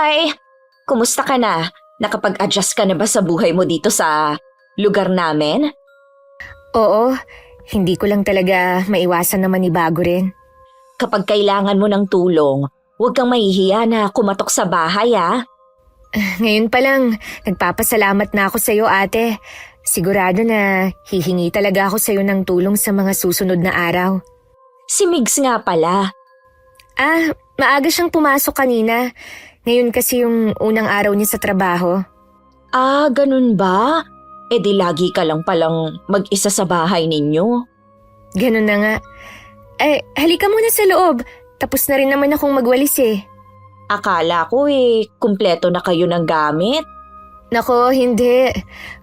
Hi! Kumusta ka na? Nakapag-adjust ka na ba sa buhay mo dito sa lugar namin? Oo, hindi ko lang talaga maiwasan na manibago rin. Kapag kailangan mo ng tulong, huwag kang mahihiya na kumatok sa bahay Ngayon pa lang, nagpapasalamat na ako sa iyo, ate. Sigurado na hihingi talaga ako sa iyo ng tulong sa mga susunod na araw. Si Migs nga pala. Maaga siyang pumasok kanina. Ngayon kasi yung unang araw niya sa trabaho. Ganun ba? E di lagi ka lang palang mag-isa sa bahay ninyo. Ganun na nga. Halika muna sa loob. Tapos na rin naman akong magwalis Akala ko kumpleto na kayo ng gamit. Nako, hindi.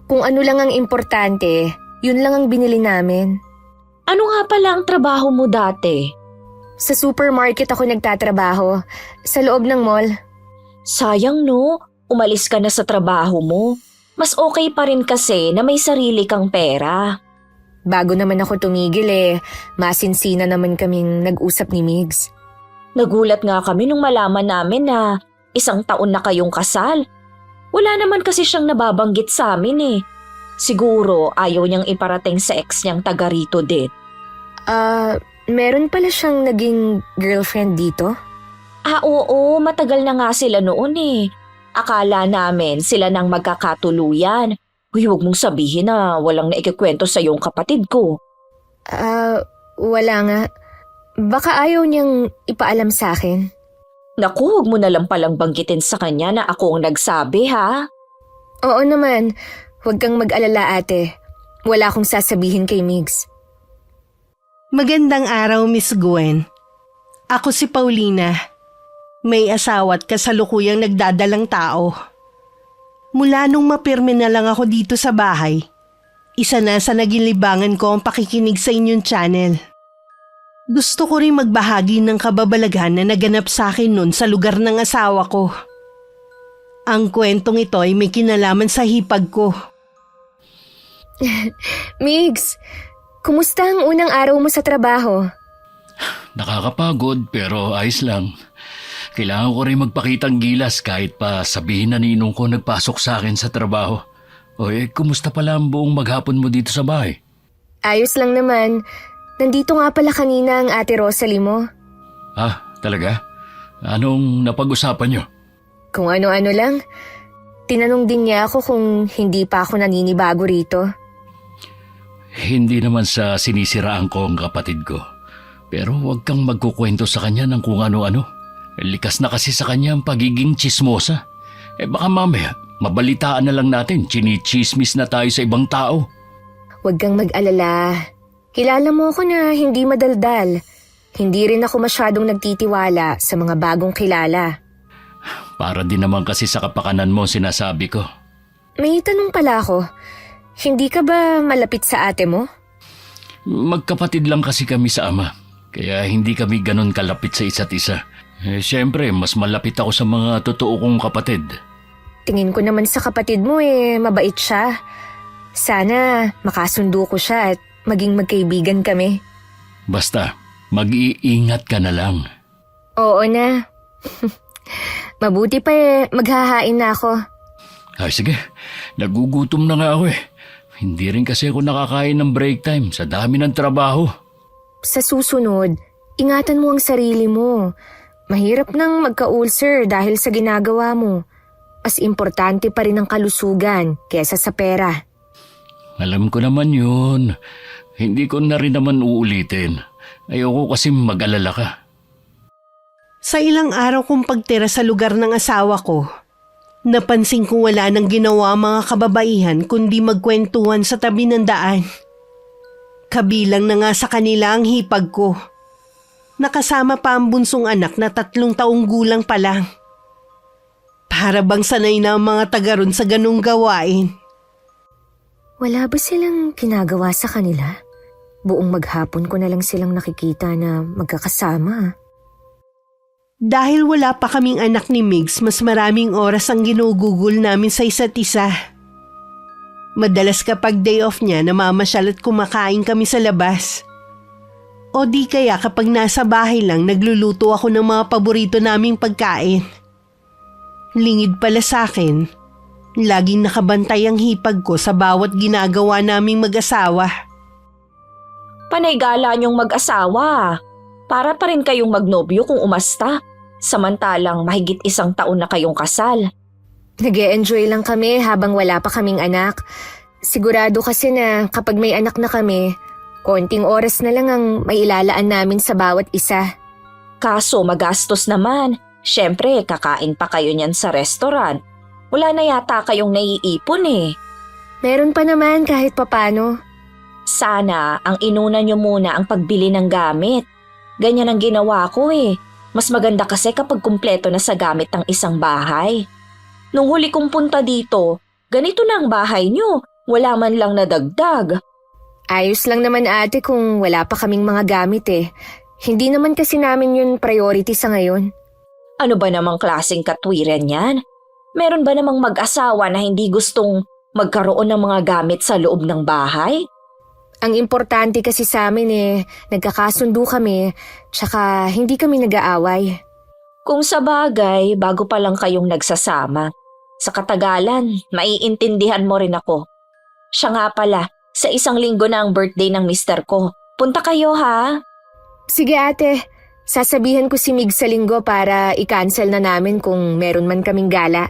Kung ano lang ang importante, yun lang ang binili namin. Ano nga pala ang trabaho mo dati? Sa supermarket ako nagtatrabaho. Sa loob ng mall. Sayang no, umalis ka na sa trabaho mo. Mas okay pa rin kasi na may sarili kang pera. Bago naman ako tumigil masinsina naman kaming nag-usap ni Migs. Nagulat nga kami nung malaman namin na 1 taon na kayong kasal. Wala naman kasi siyang nababanggit sa amin Siguro ayaw niyang iparating sa ex niyang taga rito din. Meron pala siyang naging girlfriend dito? Oo, matagal na nga sila noon Akala namin sila nang magkakatuluyan. Huwag mong sabihin na walang naikikwento sa iyong kapatid ko. Wala nga. Baka ayaw niyang ipaalam sa akin. Naku, huwag mo na lang palang banggitin sa kanya na ako ang nagsabi ha. Oo naman. Huwag kang mag-alala, ate. Wala akong sasabihin kay Migs. Magandang araw, Miss Gwen. Ako si Paulina. May asawa at kasalukuyang nagdadalang tao. Mula nung mapirme na lang ako dito sa bahay, isa na sa naging libangan ko ang pakikinig sa inyong channel. Gusto ko rin magbahagi ng kababalaghan na naganap sa akin noon sa lugar ng asawa ko. Ang kwentong ito ay may kinalaman sa hipag ko. Migs, kumusta ang unang araw mo sa trabaho? Nakakapagod pero ayos lang. Kailangan ko rin magpakitang gilas kahit pa sabihin na ninong ko nagpasok sa akin sa trabaho. Kumusta pala ang buong maghapon mo dito sa bahay? Ayos lang naman. Nandito nga pala kanina ang ate Rosalie mo. Talaga? Anong napag-usapan niyo? Kung ano-ano lang. Tinanong din niya ako kung hindi pa ako naninibago rito. Hindi naman sa sinisiraan ko ang kapatid ko. Pero huwag kang magkukwento sa kanya ng kung ano-ano. Likas na kasi sa kanya ang pagiging tsismosa. Baka mamaya, mabalitaan na lang natin, chinichismis na tayo sa ibang tao. Huwag kang mag-alala. Kilala mo ako na hindi madaldal. Hindi rin ako masyadong nagtitiwala sa mga bagong kilala. Para din naman kasi sa kapakanan mo sinasabi ko. May tanong pala ako. Hindi ka ba malapit sa ate mo? Magkapatid lang kasi kami sa ama. Kaya hindi kami ganon kalapit sa isa't isa. Siyempre, mas malapit ako sa mga totoo kong kapatid. Tingin ko naman sa kapatid mo mabait siya. Sana makasundo ko siya at maging magkaibigan kami. Basta, mag-iingat ka na lang. Oo na. Mabuti pa maghahain na ako. Sige, nagugutom na nga ako Hindi rin kasi ako nakakain ng break time sa dami ng trabaho. Sa susunod, ingatan mo ang sarili mo. Mahirap nang magka-ulcer dahil sa ginagawa mo. Mas importante pa rin ang kalusugan kesa sa pera. Alam ko naman yun. Hindi ko na rin naman uulitin. Ayoko kasi mag-alala ka. Sa ilang araw kong pagtira sa lugar ng asawa ko, napansin kong wala nang ginawa ang mga kababaihan kundi magkwentuhan sa tabi ng daan. Kabilang na nga sa kanila ang hipag ko. Nakasama pa ang bunsong anak na 3 taong gulang pa lang. Para bang sanay na ang mga taga ron sa ganung gawain. Wala ba silang ginagawa sa kanila? Buong maghapon ko na lang silang nakikita na magkakasama. Dahil wala pa kaming anak ni Migs, mas maraming oras ang ginugugol namin sa isa't isa. Madalas kapag day off niya, namamasyal at kumakain kami sa labas. O di kaya kapag nasa bahay lang, nagluluto ako ng mga paborito naming pagkain. Lingid pala sa akin. Laging nakabantay ang hipag ko sa bawat ginagawa naming mag-asawa. Panay gala niyong mag-asawa. Para pa rin kayong magnobyo kung umasta. Samantalang mahigit 1 taon na kayong kasal. Nag-e-enjoy lang kami habang wala pa kaming anak. Sigurado kasi na kapag may anak na kami, konting oras na lang ang mailalaan namin sa bawat isa. Kaso magastos naman. Siyempre, kakain pa kayo niyan sa restaurant. Wala na yata kayong naiipon eh. Meron pa naman kahit papano. Sana ang inuna niyo muna ang pagbili ng gamit. Ganyan ang ginawa ko eh. Mas maganda kasi kapag kumpleto na sa gamit ang isang bahay. Nung huli kong punta dito, ganito na ang bahay niyo. Wala man lang nadagdag. Ayos lang naman ate kung wala pa kaming mga gamit eh. Hindi naman kasi namin yun priority sa ngayon. Ano ba namang klaseng katwiran yan? Meron ba namang mag-asawa na hindi gustong magkaroon ng mga gamit sa loob ng bahay? Ang importante kasi sa amin eh, nagkakasundo kami, tsaka hindi kami nag-aaway. Kung sa bagay, bago pa lang kayong nagsasama. Sa katagalan, maiintindihan mo rin ako. Siya nga pala, sa 1 linggo na ang birthday ng mister ko. Punta kayo ha? Sige ate, sasabihan ko si Mig sa linggo para i-cancel na namin kung meron man kaming gala.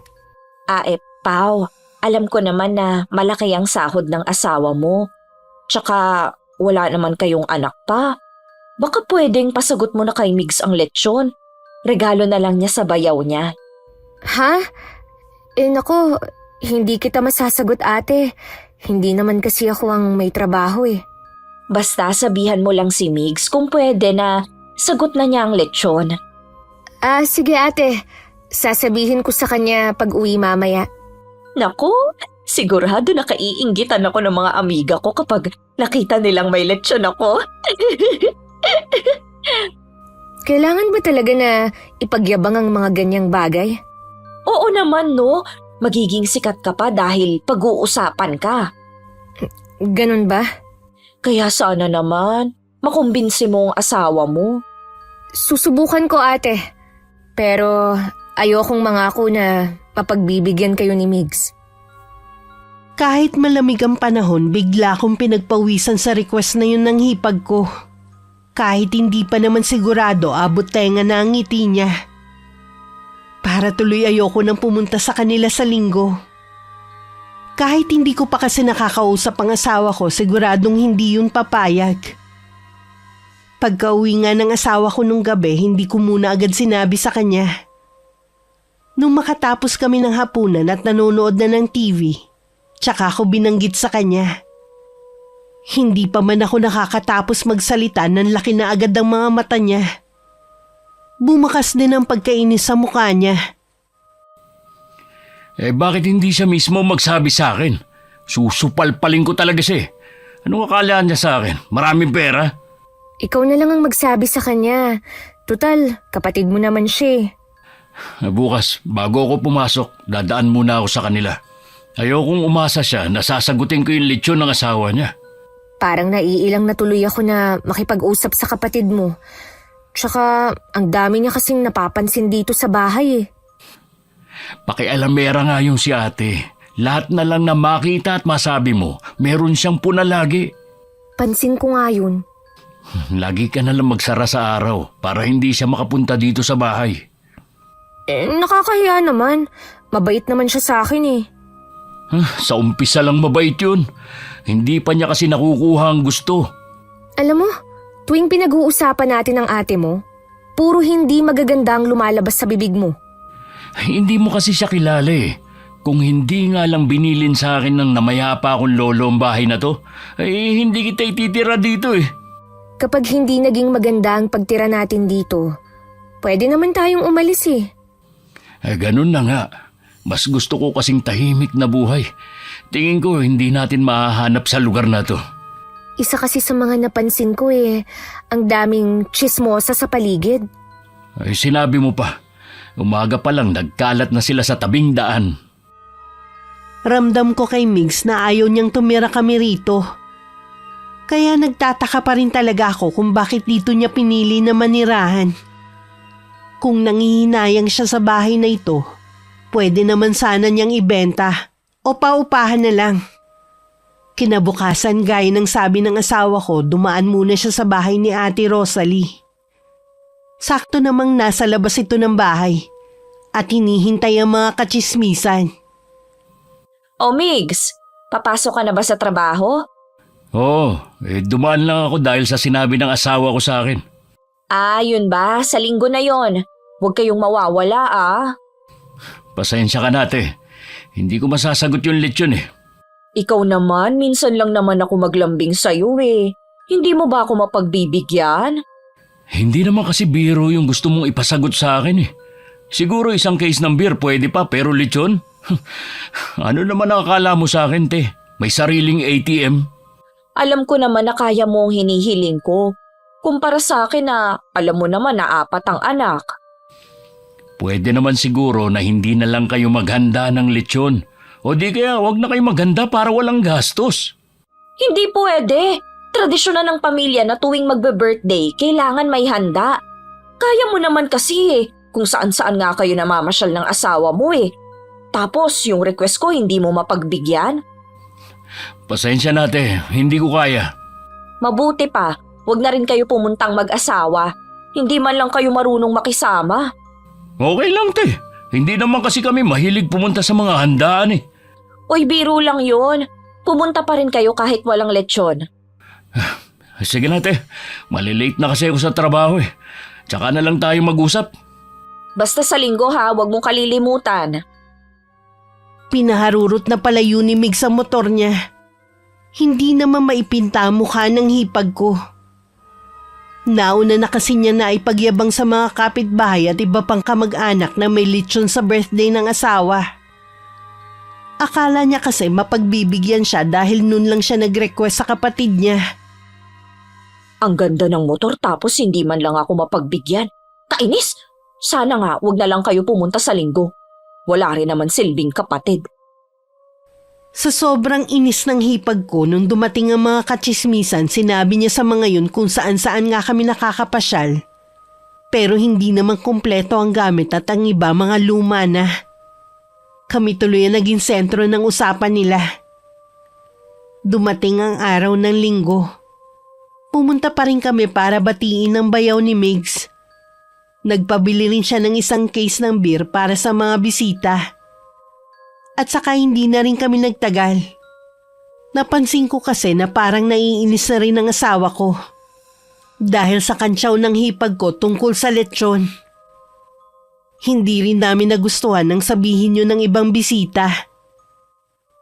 Pao, alam ko naman na malaki ang sahod ng asawa mo. Tsaka wala naman kayong anak pa. Baka pwedeng pasagot mo na kay Migs ang lechon. Regalo na lang niya sa bayaw niya. Ha? Nako, hindi kita masasagot ate. Hindi naman kasi ako ang may trabaho eh. Basta sabihan mo lang si Migs kung pwede na sagot na niya ang lechon. Sige ate. Sasabihin ko sa kanya pag uwi mamaya. Naku, sigurado na kaiinggitan ako ng mga amiga ko kapag nakita nilang may lechon ako. Kailangan ba talaga na ipagyabang ang mga ganyang bagay? Oo naman no, magiging sikat ka pa dahil pag-uusapan ka. Ganun ba? Kaya sana naman, makumbinsi mo ang asawa mo. Susubukan ko ate. Pero ayokong mangako na mapagbibigyan kayo ni Migs. Kahit malamig ang panahon, bigla akong pinagpawisan sa request na yun ng hipag ko. Kahit hindi pa naman sigurado, abot tenga na ang ngiti niya. Para tuloy ayoko nang pumunta sa kanila sa linggo. Kahit hindi ko pa kasi nakakausap ang asawa ko, siguradong hindi yun papayag. Pagka-uwi nga ng asawa ko nung gabi, hindi ko muna agad sinabi sa kanya. Nung makatapos kami ng hapunan at nanonood na ng TV, tsaka ako binanggit sa kanya. Hindi pa man ako nakakatapos magsalita nang laki na agad ang mga mata niya. Bumakas din ang pagkainis sa mukha niya. Bakit hindi siya mismo magsabi sa akin? Susupalpalin ko talaga siya. Anong akala niya sa akin? Maraming pera? Ikaw na lang ang magsabi sa kanya. Tutal, kapatid mo naman siya. Bukas, bago ako pumasok, dadaan muna ako sa kanila. Ayokong umasa siya na sasagutin ko yung lechon ng asawa niya. Parang naiilang na tuloy ako na makipag-usap sa kapatid mo. Tsaka, ang dami niya kasing napapansin dito sa bahay eh. Pakialamera nga yung si ate. Lahat na lang na makita at masabi mo, meron siyang puna lagi. Pansin ko nga yun. Lagi ka na lang magsara sa araw para hindi siya makapunta dito sa bahay. Nakakahiya naman. Mabait naman siya sa akin eh. Sa umpisa lang mabait yun. Hindi pa niya kasi nakukuha ang gusto. Alam mo, tuwing pinag-uusapan natin ang ate mo, puro hindi magaganda ang lumalabas sa bibig mo. Hindi mo kasi siya kilala eh. Kung hindi nga lang binilin sa akin ng namayapa akong lolo ang bahay na to, ay hindi kita ititira dito eh. Kapag hindi naging maganda ang pagtira natin dito, pwede naman tayong umalis eh. Ganun na nga. Mas gusto ko kasing tahimik na buhay. Tingin ko hindi natin mahahanap sa lugar na to. Isa kasi sa mga napansin ko eh, ang daming chismosa sa paligid. Ay sinabi mo pa. Umaga pa lang nagkalat na sila sa tabing daan. Ramdam ko kay Migs na ayaw niyang tumira kami rito. Kaya nagtataka pa rin talaga ako kung bakit dito niya pinili na manirahan. Kung nangihinayang siya sa bahay na ito, Pwede naman sana niyang ibenta o paupahan na lang. Kinabukasan gaya ng sabi ng asawa ko, dumaan muna siya sa bahay ni Ate Rosalie. Sakto namang nasa labas ito ng bahay at hinihintay ang mga katsismisan. O Migs, papasok ka na ba sa trabaho? Oo, dumaan lang ako dahil sa sinabi ng asawa ko sa akin. Ah, yun ba? Sa linggo na yon. Huwag kayong mawawala Pasensya ka nate. Hindi ko masasagot yung lechon eh. Ikaw naman, minsan lang naman ako maglambing sa'yo eh. Hindi mo ba ako mapagbibigyan? Hindi naman kasi biro yung gusto mong ipasagot sa akin eh. Siguro isang case ng beer pwede pa pero lechon? Ano naman ang akala mo sa akin te? May sariling ATM? Alam ko naman na kaya mo ang hinihiling ko. Kumpara sa akin na alam mo naman na 4 ang anak. Pwede naman siguro na hindi na lang kayo maghanda ng lechon. O di kaya wag na kayo maghanda para walang gastos. Hindi pwede. Tradisyon na ng pamilya na tuwing magbe-birthday, kailangan may handa. Kaya mo naman kasi kung saan-saan nga kayo namamasyal ng asawa mo Tapos yung request ko hindi mo mapagbigyan? Pasensya nate, hindi ko kaya. Mabuti pa, wag na rin kayo pumuntang mag-asawa. Hindi man lang kayo marunong makisama. Okay lang te, hindi naman kasi kami mahilig pumunta sa mga handaan Oy, biro lang yun. Pumunta pa rin kayo kahit walang lechon. Sige na te, malilate na kasi ako sa trabaho Tsaka na lang tayo mag-usap. Basta sa linggo wag mong kalilimutan. Pinaharurot na pala yun ni Mig sa motor niya. Hindi naman maipinta ang mukha ng hipag ko. Nauna na kasi niya na ipagyabang sa mga kapitbahay at iba pang kamag-anak na may lechon sa birthday ng asawa. Akala niya kasi mapagbibigyan siya dahil nun lang siya nag-request sa kapatid niya. Ang ganda ng motor tapos hindi man lang ako mapagbigyan. Kainis! Sana nga wag na lang kayo pumunta sa linggo. Wala rin naman silbing kapatid. Sa sobrang inis ng hipag ko nung dumating ang mga katsismisan, sinabi niya sa mga yun kung saan-saan nga kami nakakapasyal. Pero hindi naman kumpleto ang gamit at ang iba mga luma na. Kami tuloy ang naging sentro ng usapan nila. Dumating ang araw ng linggo. Pumunta pa rin kami para batiin ang bayaw ni Migs. Nagpabili rin siya ng isang case ng beer para sa mga bisita. At saka hindi na rin kami nagtagal. Napansin ko kasi na parang naiinis na rin ang asawa ko. Dahil sa kantsaw ng hipag ko tungkol sa lechon. Hindi rin namin nagustuhan nang sabihin yun ng ibang bisita.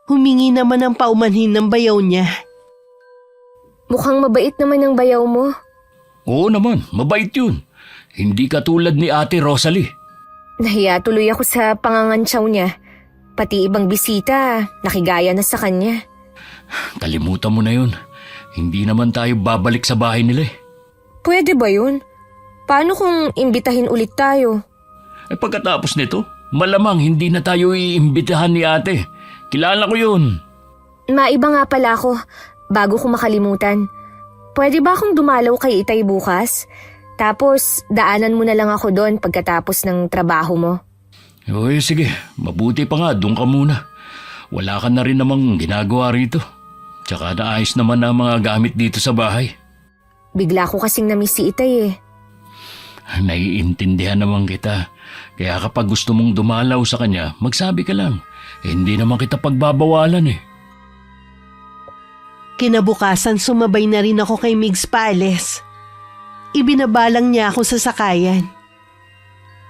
Humingi naman ng paumanhin ng bayaw niya. Mukhang mabait naman ang bayaw mo. Oo naman, mabait yun. Hindi katulad ni Ate Rosalie. Nahiya tuloy ako sa pangangantsaw niya. Pati ibang bisita, nakigaya na sa kanya. Kalimutan mo na yun. Hindi naman tayo babalik sa bahay nila Pwede ba yun? Paano kung imbitahin ulit tayo? Pagkatapos nito, malamang hindi na tayo iimbitahan ni ate. Kilala ko yun. Maiba nga pala ako, bago ko makalimutan. Pwede ba akong dumalaw kay Itay bukas? Tapos daanan mo na lang ako doon pagkatapos ng trabaho mo. Uy, sige. Mabuti pa nga, doon ka muna. Wala ka na rin namang ginagawa rito. Tsaka naayos naman ang mga gamit dito sa bahay. Bigla ko kasing namiss si Itay Naiintindihan naman kita. Kaya kapag gusto mong dumalaw sa kanya, magsabi ka lang. Hindi naman kita pagbabawalan Kinabukasan sumabay na rin ako kay Migs Pales. Ibinabalang niya ako sa sakayan.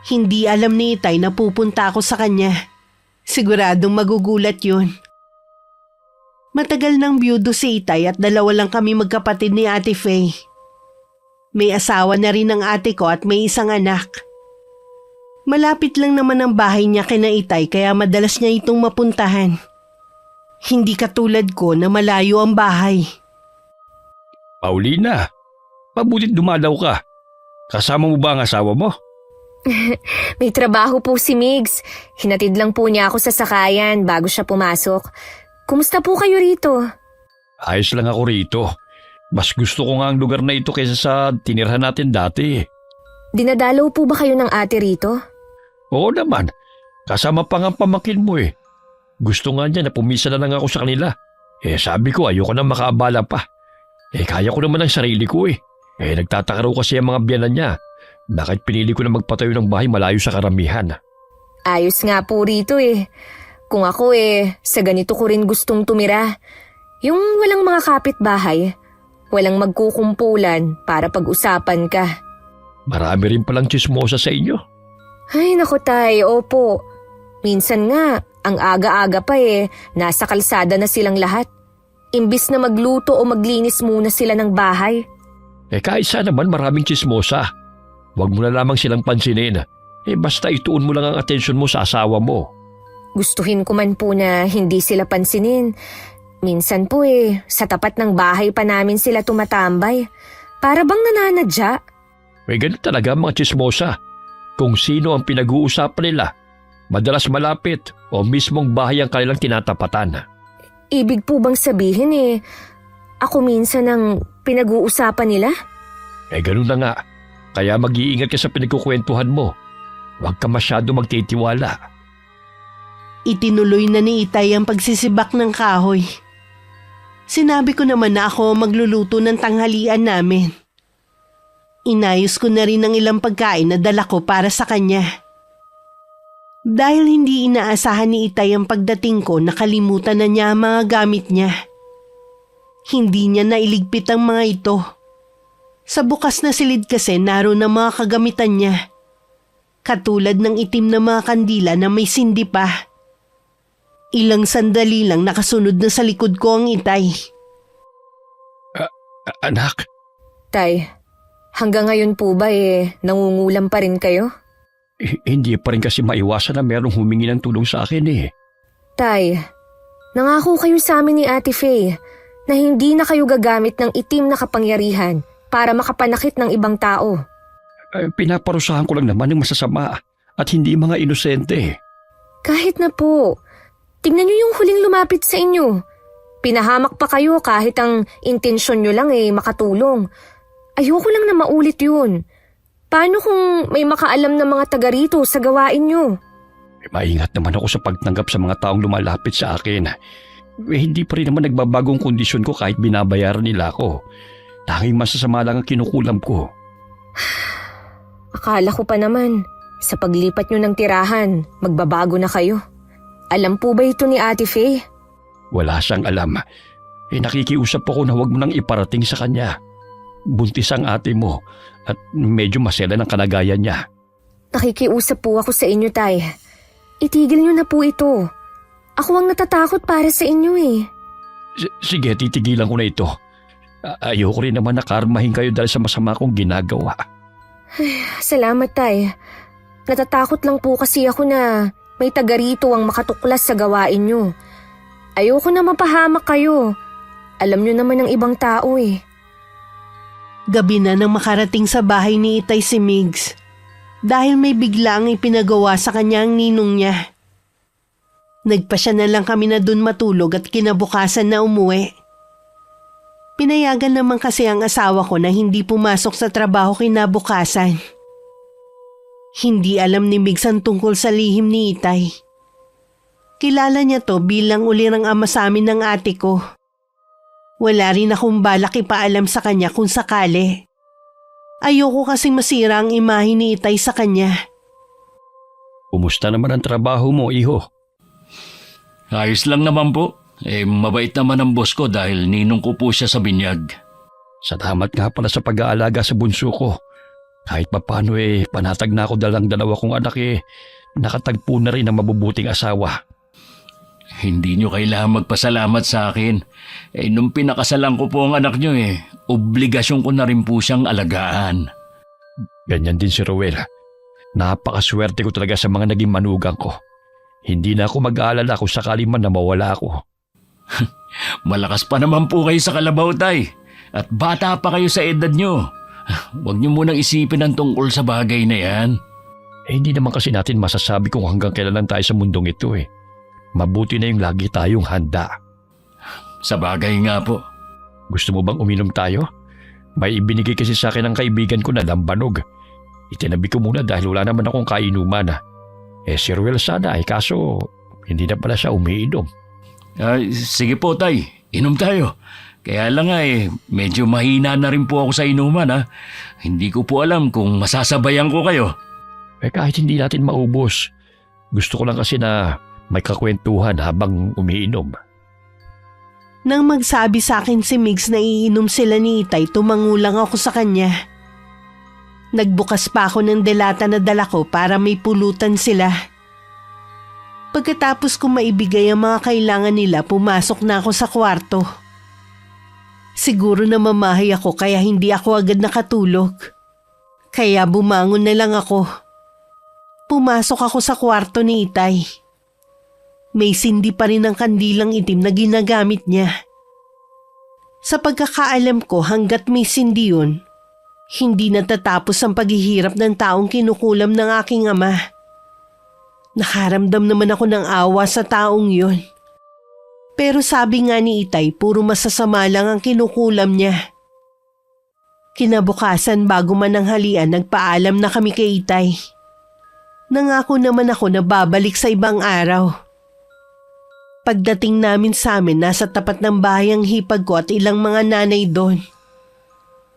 Hindi alam ni Itay na pupunta ako sa kanya. Siguradong magugulat yun. Matagal nang biyudo si Itay at 2 lang kami magkapatid ni Ate Faye. May asawa na rin ang ate ko at may isang anak. Malapit lang naman ang bahay niya kina Itay kaya madalas niya itong mapuntahan. Hindi katulad ko na malayo ang bahay. Paulina, mabutit dumalaw ka. Kasama mo ba ang asawa mo? May trabaho po si Migs. Hinatid lang po niya ako sa sakayan bago siya pumasok. Kumusta po kayo rito? Ayos lang ako rito. Mas gusto ko nga ang lugar na ito kaysa sa tinirhan natin dati. Dinadalaw po ba kayo ng ate rito? Oo naman. Kasama pa nga ang pamangkin mo eh. Gusto nga niya na pumisa na lang ako sa kanila. Sabi ko ayoko na makaabala pa. Kaya ko naman ang sarili ko eh. Nagtataka raw kasi ang mga biyanan niya. Bakit pinili ko na magpatayo ng bahay malayo sa karamihan? Ayos nga po rito eh. Kung ako sa ganito ko rin gustong tumira. Yung walang mga kapitbahay, walang magkukumpulan para pag-usapan ka. Marami rin palang tsismosa sa inyo. Ay naku tay, opo. Minsan nga, ang aga-aga pa nasa kalsada na silang lahat. Imbis na magluto o maglinis muna sila ng bahay. Kahit saan naman maraming tsismosa. Huwag mo na lamang silang pansinin. Basta ituon mo lang ang atensyon mo sa asawa mo. Gustuhin ko man po na hindi sila pansinin. Minsan po sa tapat ng bahay pa namin sila tumatambay. Para bang nananadya. Ganun talaga ang mga tsismosa. Kung sino ang pinag-uusapan nila, madalas malapit o mismong bahay ang kanilang tinatapatan. Ibig po bang sabihin ako minsan ang pinag-uusapan nila? Ganun na nga. Kaya mag-iingat ka sa pinagkukwentuhan mo. Huwag ka masyado magtitiwala. Itinuloy na ni Itay ang pagsisibak ng kahoy. Sinabi ko naman na ako magluluto ng tanghalian namin. Inayos ko na rin ang ilang pagkain na dala ko para sa kanya. Dahil hindi inaasahan ni Itay ang pagdating ko, nakalimutan na niya ang mga gamit niya. Hindi niya nailigpit ang mga ito. Sa bukas na silid kasi naroon ang mga kagamitan niya. Katulad ng itim na mga kandila na may sindi pa. Ilang sandali lang nakasunod na sa likod ko ang Itay. Anak? Tay, hanggang ngayon po ba nangungulam pa rin kayo? Hindi pa rin kasi maiwasan na merong humingi ng tulong sa akin Tay, nangako kayo sa amin ni Ate Faye na hindi na kayo gagamit ng itim na kapangyarihan para makapanakit ng ibang tao. Pinaparusahan ko lang naman ng masasama at hindi mga inosente. Kahit na po, tingnan niyo yung huling lumapit sa inyo. Pinahamak pa kayo kahit ang intensyon niyo lang makatulong. Ayoko lang na maulit yun. Paano kung may makaalam na mga taga rito sa gawain niyo? Maingat naman ako sa pagtanggap sa mga taong lumalapit sa akin. Hindi pa rin naman nagbabagong kondisyon ko kahit binabayaran nila ako. Tanging masasama lang ang kinukulam ko. Akala ko pa naman, sa paglipat niyo ng tirahan, magbabago na kayo. Alam po ba ito ni Ate Faye? Wala siyang alam. Nakikiusap ako na huwag mo nang iparating sa kanya. Buntis ang ate mo at medyo masela ng kalagayan niya. Nakikiusap po ako sa inyo, Tay. Itigil niyo na po ito. Ako ang natatakot para sa inyo Sige, titigilan ko na ito. Ayoko rin naman na karmahin kayo dahil sa masama kong ginagawa. Salamat, Tay. Natatakot lang po kasi ako na may taga rito ang makatuklas sa gawain niyo. Ayoko na mapahamak kayo. Alam niyo naman ng ibang tao Gabi na nang makarating sa bahay ni Itay si Migs. Dahil may biglang ipinagawa sa kanya ang ninong niya. Nagpasya na lang kami na dun matulog at kinabukasan na umuwi. Pinayagan naman kasi ang asawa ko na hindi pumasok sa trabaho kinabukasan. Hindi alam ni Migs ang tungkol sa lihim ni Itay. Kilala niya to bilang ulirang ama sa amin ng ate ko. Wala rin akong balak ipaalam sa kanya kung sakali. Ayoko kasing masira ang imahe ni Itay sa kanya. Kumusta naman ang trabaho mo, iho? Ayos lang naman po. Mabait naman ang boss ko dahil ninong ko po siya sa binyag. Salamat nga pala sa pag-aalaga sa bunso ko. Kahit papano panatag na ako dalang dalawa kong anak nakatagpo na rin ang mabubuting asawa. Hindi nyo kailangan magpasalamat sa akin. Nung pinakasalan ko po ang anak nyo obligasyon ko na rin po siyang alagaan. Ganyan din si Rowel. Napakaswerte ko talaga sa mga naging manugang ko. Hindi na ako mag-aalala kung sakali man na mawala ako. Malakas pa naman po kayo sa kalabaw, Tay. At bata pa kayo sa edad nyo. Huwag nyo munang isipin ang tungkol sa bagay na yan. Hindi naman kasi natin masasabi kung hanggang kailan lang tayo sa mundong ito Mabuti na yung lagi tayong handa. Sa bagay nga po. Gusto mo bang uminom tayo? May ibinigay kasi sa akin ng kaibigan ko na lambanog. Itinabi ko muna dahil wala naman akong kainuman. Si Ruel sana kaso hindi na pala siya umiinom. Sige po tay, inom tayo. Kaya lang medyo mahina na rin po ako sa inuman Hindi ko po alam kung masasabayan ko kayo. Kahit hindi natin maubos, gusto ko lang kasi na may kakwentuhan habang umiinom. Nang magsabi sa akin si Migs na iinom sila ni Itay, tumangulang ako sa kanya. Nagbukas pa ako ng delata na dala ko para may pulutan sila. Pagkatapos ko maibigay ang mga kailangan nila, pumasok na ako sa kwarto. Siguro na mamahay ako kaya hindi ako agad nakatulog. Kaya bumangon na lang ako. Pumasok ako sa kwarto ni Itay. May sindi pa rin ang kandilang itim na ginagamit niya. Sa pagkakaalam ko hanggat may sindi yun, hindi natatapos ang paghihirap ng taong kinukulam ng aking ama. Nakaramdam naman ako ng awa sa taong yun. Pero sabi nga ni Itay, puro masasama lang ang kinukulam niya. Kinabukasan bago mananghalian, nagpaalam na kami kay Itay. Nangako naman ako na babalik sa ibang araw. Pagdating namin sa amin, nasa tapat ng bahay ang hipag ko at ilang mga nanay doon.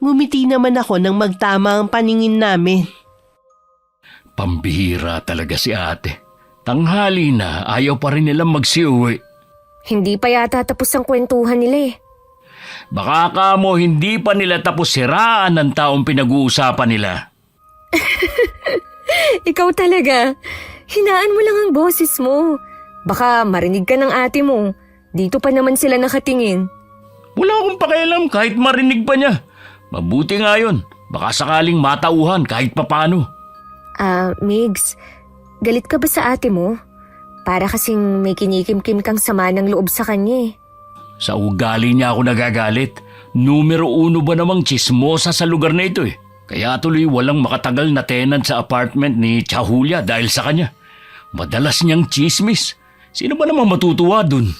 Ngumiti naman ako nang magtama ang paningin namin. Pambihira talaga si ate. Tanghali na, ayaw pa rin nilang magsiuwi. Hindi pa yata tapos ang kwentuhan nila Baka kamo hindi pa nila tapos siraan ng taong pinag-uusapan nila. Ikaw talaga. Hinaan mo lang ang boses mo. Baka marinig ka ng ate mo. Dito pa naman sila nakatingin. Wala akong pakialam kahit marinig pa niya. Mabuti nga yun. Baka sakaling matauhan kahit papano. Migs, galit ka ba sa ate mo? Para kasing may kinikimkim kang sama ng loob sa kanya Sa ugali niya ako nagagalit. Numero 1 ba namang chismosa sa lugar na ito Kaya tuloy walang makatagal na tenant sa apartment ni Chahulia dahil sa kanya. Madalas niyang chismis. Sino ba namang matutuwa dun?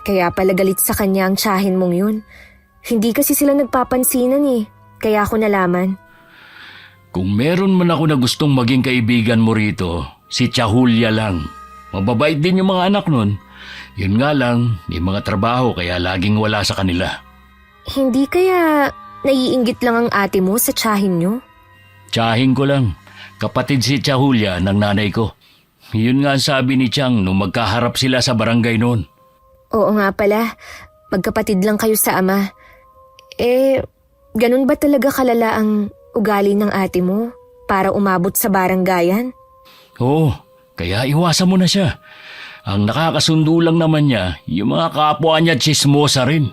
Kaya pala galit sa kanya ang tiyahin mong yun. Hindi kasi sila nagpapansinan Kaya ako nalaman. Kung meron man ako na gustong maging kaibigan mo rito, si Chahulia lang. Mababait din yung mga anak nun. Yun nga lang, may mga trabaho kaya laging wala sa kanila. Hindi kaya naiinggit lang ang ate mo sa tiyahin nyo? Tiyahin ko lang. Kapatid si Chahulia ng nanay ko. Yun nga ang sabi ni Chang nung magkaharap sila sa barangay noon. Oo nga pala. Magkapatid lang kayo sa ama. Ganun ba talaga kalala ang ugali ng ate mo para umabot sa baranggayan? Oo, kaya iwasan mo na siya. Ang nakakasundo lang naman niya, yung mga kapwa niya chismosa rin.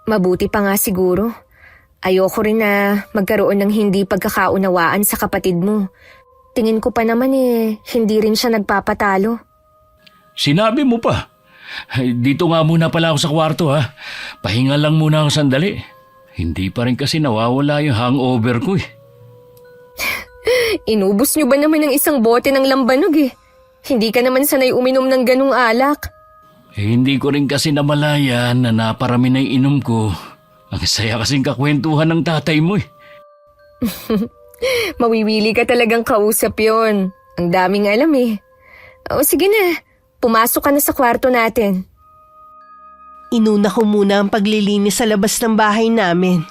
Mabuti pa nga siguro. Ayoko rin na magkaroon ng hindi pagkakaunawaan sa kapatid mo. Tingin ko pa naman hindi rin siya nagpapatalo. Sinabi mo pa. Dito nga muna pala ako sa kwarto Pahinga lang muna ako sandali. Hindi pa rin kasi nawawala yung hangover ko Inubos niyo ba naman ng isang bote ng lambanog Hindi ka naman sanay uminom ng ganung alak. Hindi ko rin kasi namalayan na naparami na yung inom ko. Ang saya kasing kakwentuhan ng tatay mo Mawiwili ka talagang kausap yon. Ang daming alam O sige na, pumasok ka na sa kwarto natin. Inuna ko muna ang paglilinis sa labas ng bahay namin.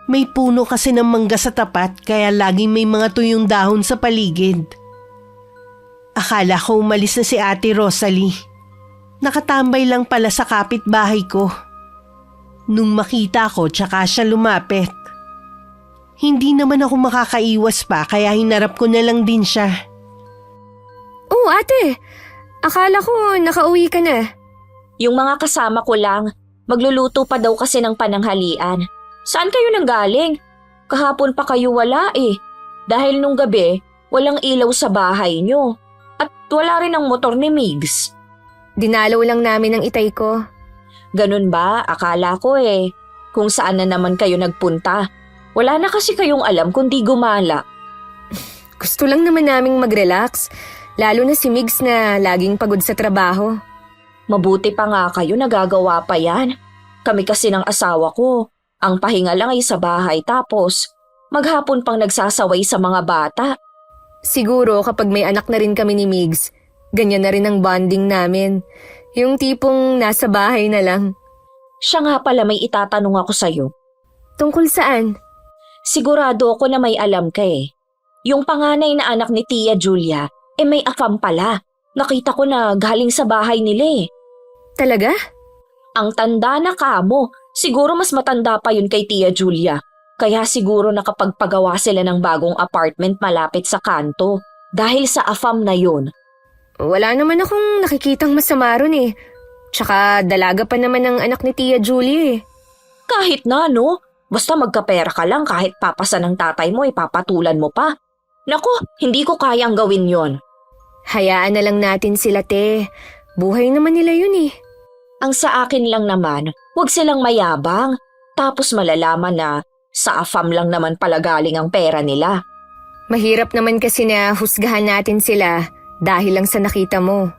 May puno kasi ng mangga sa tapat kaya laging may mga tuyong dahon sa paligid. Akala ko umalis na si Ate Rosalie. Nakatambay lang pala sa kapitbahay ko. Nung makita ko, tsaka siya lumapit. Hindi naman ako makakaiwas pa kaya hinarap ko na lang din siya. Oh, ate! Akala ko nakauwi ka na. Yung mga kasama ko lang, magluluto pa daw kasi ng pananghalian. Saan kayo nanggaling? Kahapon pa kayo wala Dahil nung gabi, walang ilaw sa bahay nyo. At wala rin ang motor ni Migs. Dinalaw lang namin ang itay ko. Ganun ba? Akala ko kung saan na naman kayo nagpunta. Wala na kasi kayong alam kundi gumala. Gusto lang naman naming mag-relax. Lalo na si Migs na laging pagod sa trabaho. Mabuti pa nga kayo nagagawa pa yan. Kami kasi ng asawa ko. Ang pahinga lang ay sa bahay tapos maghapon pang nagsasaway sa mga bata. Siguro kapag may anak na rin kami ni Migs, ganyan na rin ang bonding namin. Yung tipong nasa bahay na lang. Siya nga pala, may itatanong ako sa'yo. Tungkol saan? Sigurado ako na may alam ka eh. Yung panganay na anak ni Tia Julia, may afam pala. Nakita ko na galing sa bahay nila eh. Talaga? Ang tanda na kamo. Siguro mas matanda pa yun kay Tia Julia. Kaya siguro nakapagpagawa sila ng bagong apartment malapit sa kanto. Dahil sa afam na yun. Wala naman akong nakikitang masama ron eh. Tsaka dalaga pa naman ang anak ni Tia Julie eh. Kahit na no, basta magkapera ka lang kahit papasa ng tatay mo, ipapatulan mo pa. Naku, hindi ko kayang gawin yon. Hayaan na lang natin sila, te. Buhay naman nila yun eh. Ang sa akin lang naman, huwag silang mayabang. Tapos malalaman na sa afam lang naman pala galing ang pera nila. Mahirap naman kasi na husgahan natin sila dahil lang sa nakita mo.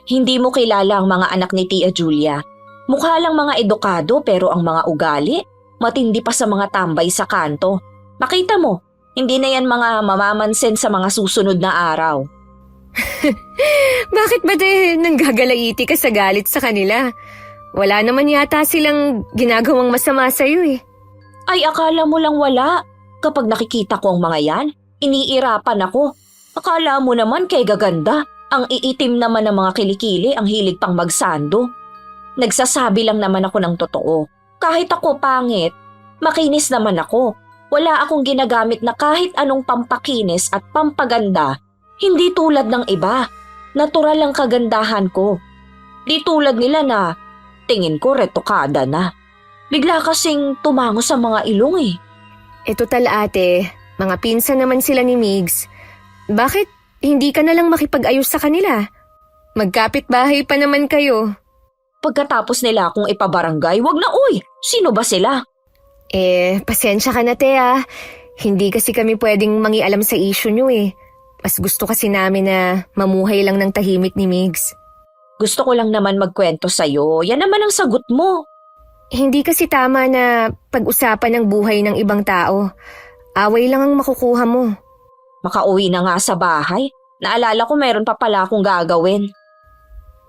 Hindi mo kilala ang mga anak ni Tia Julia. Mukha lang mga edukado pero ang mga ugali, matindi pa sa mga tambay sa kanto. Makita mo, hindi na yan mga mamamansin sa mga susunod na araw. Bakit ba nanggagalaiti ka sa galit sa kanila? Wala naman yata silang ginagawang masama sa'yo eh. Ay, akala mo lang wala. Kapag nakikita ko ang mga yan, iniirapan ako. Akala mo naman kay gaganda. Ang iitim naman ng mga kilikili, ang hilig pang magsando. Nagsasabi lang naman ako ng totoo. Kahit ako pangit, makinis naman ako. Wala akong ginagamit na kahit anong pampakinis at pampaganda. Hindi tulad ng iba. Natural ang kagandahan ko. Di tulad nila na tingin ko retokada na. Bigla kasing tumango sa mga ilong eh. Total ate, mga pinsan naman sila ni Migs. Bakit hindi ka na lang makipag-ayos sa kanila? Magkapit bahay pa naman kayo. Pagkatapos nila akong ipabarangay, wag na uy! Sino ba sila? Pasensya ka na te ah. Hindi kasi kami pwedeng mangialam sa issue nyo eh. Mas gusto kasi namin na mamuhay lang ng tahimik ni Migs. Gusto ko lang naman magkwento sa'yo. Yan naman ang sagot mo. Hindi kasi tama na pag-usapan ng buhay ng ibang tao. Away lang ang makukuha mo. Makauwi na nga sa bahay. Naalala ko meron pa pala akong gagawin.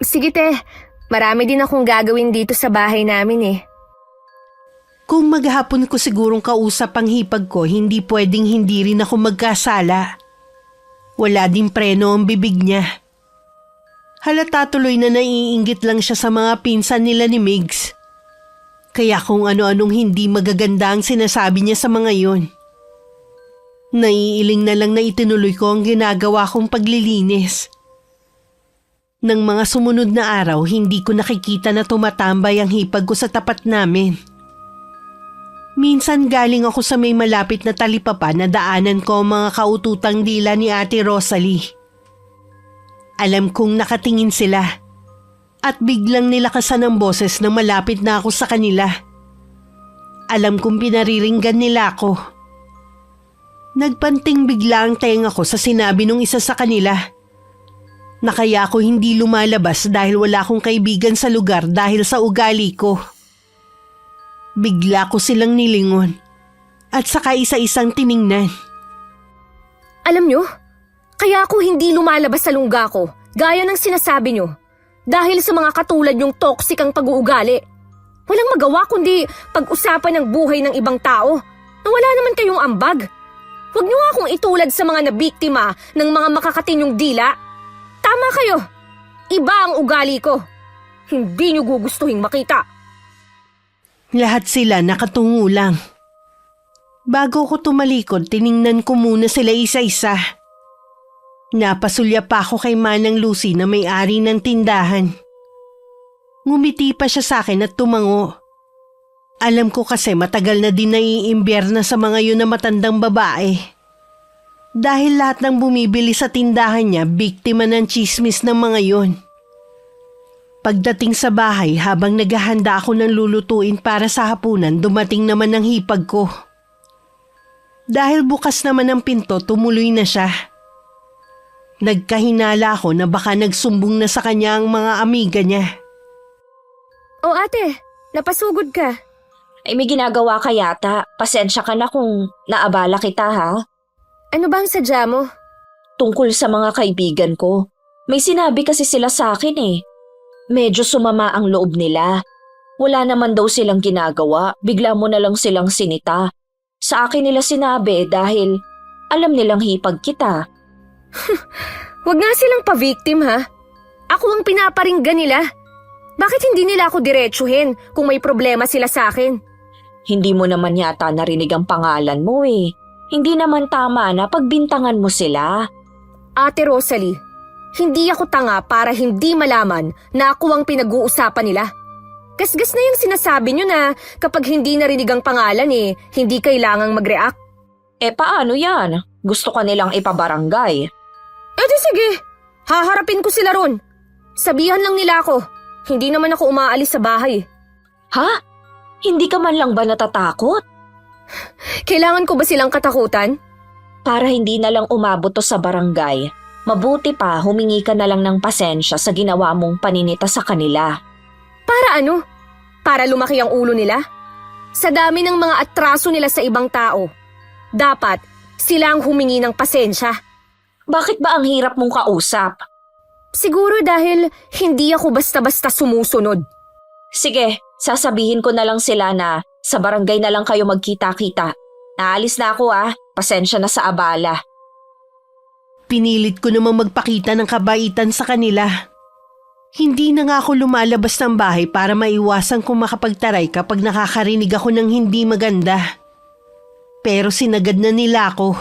Sige te, marami din akong gagawin dito sa bahay namin eh. Kung maghapon ko sigurong kausap ang hipag ko, hindi pwedeng hindi rin ako magkasala. Wala ding preno ang bibig niya. Halata tuloy na naiinggit lang siya sa mga pinsan nila ni Migs. Kaya kung ano-anong hindi magaganda ang sinasabi niya sa mga yon. Naiiling na lang na itinuloy ko ang ginagawa kong paglilinis. Nang mga sumunod na araw, hindi ko nakikita na tumatambay ang hipag ko sa tapat namin. Minsan galing ako sa may malapit na talipapa na daanan ko ang mga kaututang dila ni Ate Rosalie. Alam kong nakatingin sila at biglang nilakasan ang boses na malapit na ako sa kanila. Alam kong pinariringgan nila ako. Nagpanting bigla ang tenga ko sa sinabi nung isa sa kanila na kaya ako hindi lumalabas dahil wala akong kaibigan sa lugar dahil sa ugali ko. Bigla ko silang nilingon at saka isa-isang tiningnan. Alam nyo, kaya ako hindi lumalabas sa lungga ko, gaya ng sinasabi nyo, dahil sa mga katulad yung toxic ang pag-uugali. Walang magawa kundi pag-usapan ng buhay ng ibang tao na wala naman kayong ambag. Huwag nyo nga akong itulad sa mga nabiktima ng mga makakatinyong dila. Tama kayo, iba ang ugali ko. Hindi nyo gugustuhin makita. Lahat sila nakatungo lang. Bago ko tumalikod, tiningnan ko muna sila isa-isa. Napasulya pa ako kay Manang Lucy na may-ari ng tindahan. Ngumiti pa siya sa akin at tumango. Alam ko kasi matagal na din naiimbyer na sa mga yun na matandang babae. Dahil lahat ng bumibili sa tindahan niya, biktima ng chismis ng mga yun. Pagdating sa bahay, habang naghahanda ako ng lulutuin para sa hapunan, dumating naman ang hipag ko. Dahil bukas naman ang pinto, tumuloy na siya. Nagkahinala ako na baka nagsumbong na sa kanya ang mga amiga niya. O ate, napasugod ka. Ay may ginagawa ka yata. Pasensya ka na kung naabala kita ha. Ano ba ang sadya mo? tungkol sa mga kaibigan ko. May sinabi kasi sila sa akin eh. Medyo sumama ang loob nila. Wala naman daw silang ginagawa, bigla mo na lang silang sinita. Sa akin nila sinabi dahil alam nilang hipag kita. Huwag nga silang pa-victim ha. Ako ang pinaparinggan nila. Bakit hindi nila ako diretsuhin kung may problema sila sa akin? Hindi mo naman yata narinig ang pangalan mo eh. Hindi naman tama na pagbintangan mo sila. Ate Rosalie, hindi ako tanga para hindi malaman na ako ang pinag-uusapan nila. Gasgas na yung sinasabi nyo na kapag hindi narinig ang pangalan eh, hindi kailangang mag-react. Eh paano yan? Gusto ka nilang ipabarangay. Eh di sige, haharapin ko sila ron. Sabihan lang nila ako, hindi naman ako umaalis sa bahay. Ha? Hindi ka man lang ba natatakot? Kailangan ko ba silang katakutan? Para hindi na lang umabot to sa barangay, mabuti pa humingi ka na lang ng pasensya sa ginawa mong paninita sa kanila. Para ano? Para lumaki ang ulo nila? Sa dami ng mga atraso nila sa ibang tao, dapat sila ang humingi ng pasensya. Bakit ba ang hirap mong kausap? Siguro dahil hindi ako basta-basta sumusunod. Sige, sasabihin ko na lang sila na sa barangay na lang kayo magkita-kita. Naalis na ako pasensya na sa abala. Pinilit ko namang magpakita ng kabaitan sa kanila. Hindi na nga ako lumalabas ng bahay para maiwasan kong makapagtaray kapag nakakarinig ako ng hindi maganda. Pero sinagad na nila ako.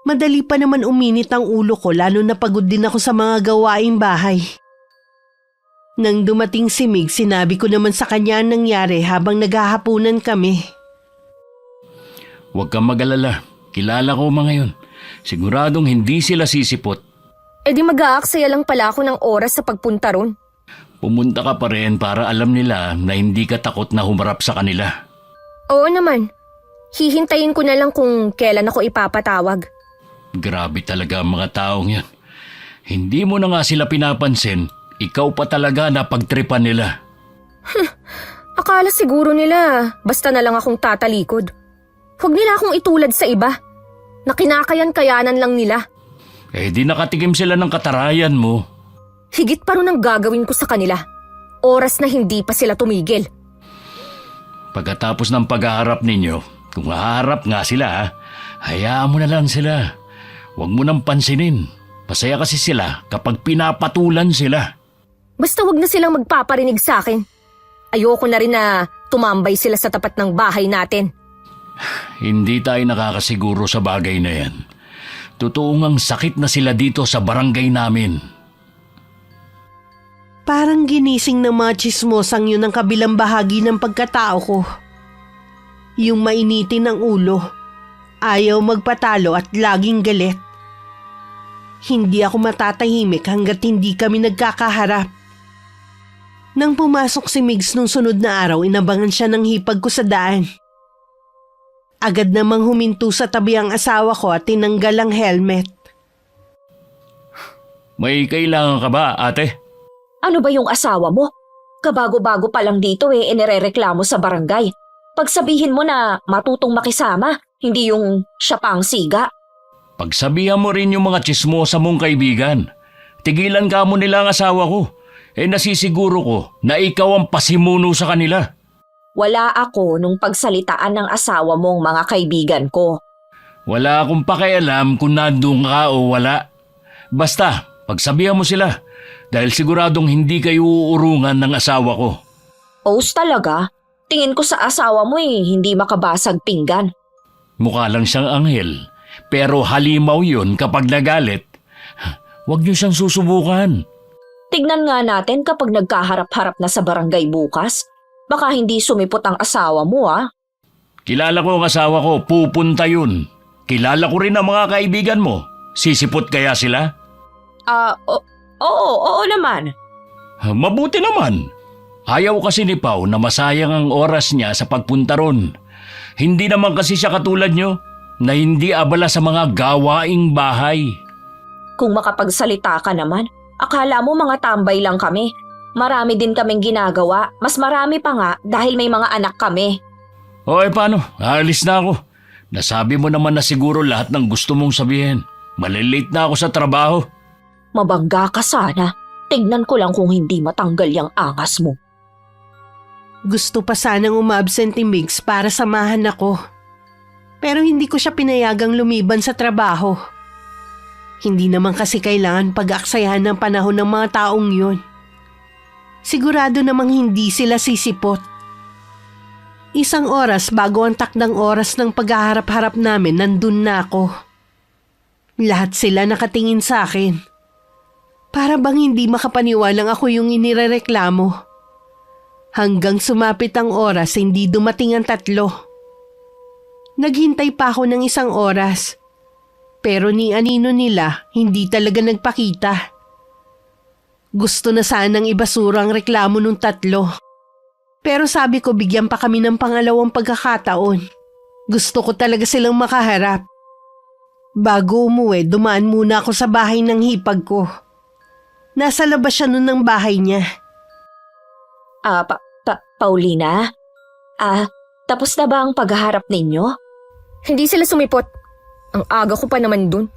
Madali pa naman uminit ang ulo ko lalo na pagod din ako sa mga gawaing bahay. Nang dumating si Mig, sinabi ko naman sa kanya ang nangyari habang naghahapunan kami. Huwag kang mag-alala. Kilala ko mga yun. Siguradong hindi sila sisipot. E di mag-aaksaya lang pala ako ng oras sa pagpunta ron. Pumunta ka pa rin para alam nila na hindi ka takot na humarap sa kanila. Oo naman. Hihintayin ko na lang kung kailan ako ipapatawag. Grabe talaga ang mga taong yan. Hindi mo na nga sila pinapansin. Ikaw pa talaga na pagtripan nila. Akala siguro nila basta na lang akong tatalikod. Huwag nila akong itulad sa iba. Na kinakayan-kayanan lang nila. Eh di nakatikim sila ng katarayan mo. Higit pa rin ang gagawin ko sa kanila. Oras na hindi pa sila tumigil. Pagkatapos ng paghaharap ninyo, kung haharap nga sila, hayaan mo na lang sila. Huwag mo nang pansinin. Masaya kasi sila kapag pinapatulan sila. Basta wag na silang magpaparinig sa akin. Ayoko na rin na tumambay sila sa tapat ng bahay natin. Hindi tayo nakakasiguro sa bagay na yan. Totoo ngang sakit na sila dito sa barangay namin. Parang ginising ng mga tsismosang yun ang kabilang bahagi ng pagkatao ko. Yung mainitin ang ulo, ayaw magpatalo at laging galit. Hindi ako matatahimik hanggat hindi kami nagkakaharap. Nang pumasok si Migs nung sunod na araw, inabangan siya ng hipag ko sa daan. Agad namang huminto sa tabi ang asawa ko at tinanggal ang helmet. May kailangan ka ba, ate? Ano ba yung asawa mo? Kabago-bago pa lang dito inirereklamo sa barangay. Pagsabihin mo na matutong makisama, hindi yung siya pa ang siga. Pagsabihan mo rin yung mga tsismosa mong kaibigan. Tigilan ka mo nila ang asawa ko. Nasisiguro ko na ikaw ang pasimuno sa kanila. Wala ako nung pagsalitaan ng asawa mong mga kaibigan ko. Wala akong pakialam kung nandun ka o wala. Basta, pagsabihan mo sila. Dahil siguradong hindi kayo uurungan ng asawa ko. Os talaga? Tingin ko sa asawa mo hindi makabasag pinggan. Mukha lang siyang anghel. Pero halimaw yun kapag nagalit. Huwag niyo siyang susubukan. Tignan nga natin kapag nagkaharap-harap na sa barangay bukas. Baka hindi sumipot ang asawa mo Kilala ko ang asawa ko, pupunta yun. Kilala ko rin ang mga kaibigan mo. Sisipot kaya sila? Oo naman. Mabuti naman. Ayaw kasi ni Pao na masayang ang oras niya sa pagpunta ron. Hindi naman kasi siya katulad nyo na hindi abala sa mga gawaing bahay. Kung makapagsalita ka naman, akala mo mga tambay lang kami. Marami din kaming ginagawa. Mas marami pa nga dahil may mga anak kami. O paano? Aalis na ako. Nasabi mo naman na siguro lahat ng gusto mong sabihin. Malilate na ako sa trabaho. Mabangga ka sana. Tignan ko lang kung hindi matanggal yung angas mo. Gusto pa sanang umabsent ni Migs para samahan ako. Pero hindi ko siya pinayagang lumiban sa trabaho. Hindi naman kasi kailangan pag-aksayahan ng panahon ng mga taong yun. Sigurado namang hindi sila sisipot. Isang oras bago ang takdang oras ng paghaharap-harap namin, nandun na ako. Lahat sila nakatingin sa akin. Para bang hindi makapaniwalang ako yung inirereklamo. Hanggang sumapit ang oras, hindi dumating ang tatlo. Naghintay pa ako ng isang oras. Pero ni anino nila, hindi talaga nagpakita. Gusto na sanang ibasura ang reklamo nung tatlo. Pero sabi ko bigyan pa kami ng pangalawang pagkakataon. Gusto ko talaga silang makaharap. Bago umuwi, dumaan muna ako sa bahay ng hipag ko. Nasa labas siya nun ng bahay niya. Paulina? Tapos na ba ang paghaharap ninyo? Hindi sila sumipot. Ang aga ko pa naman dun.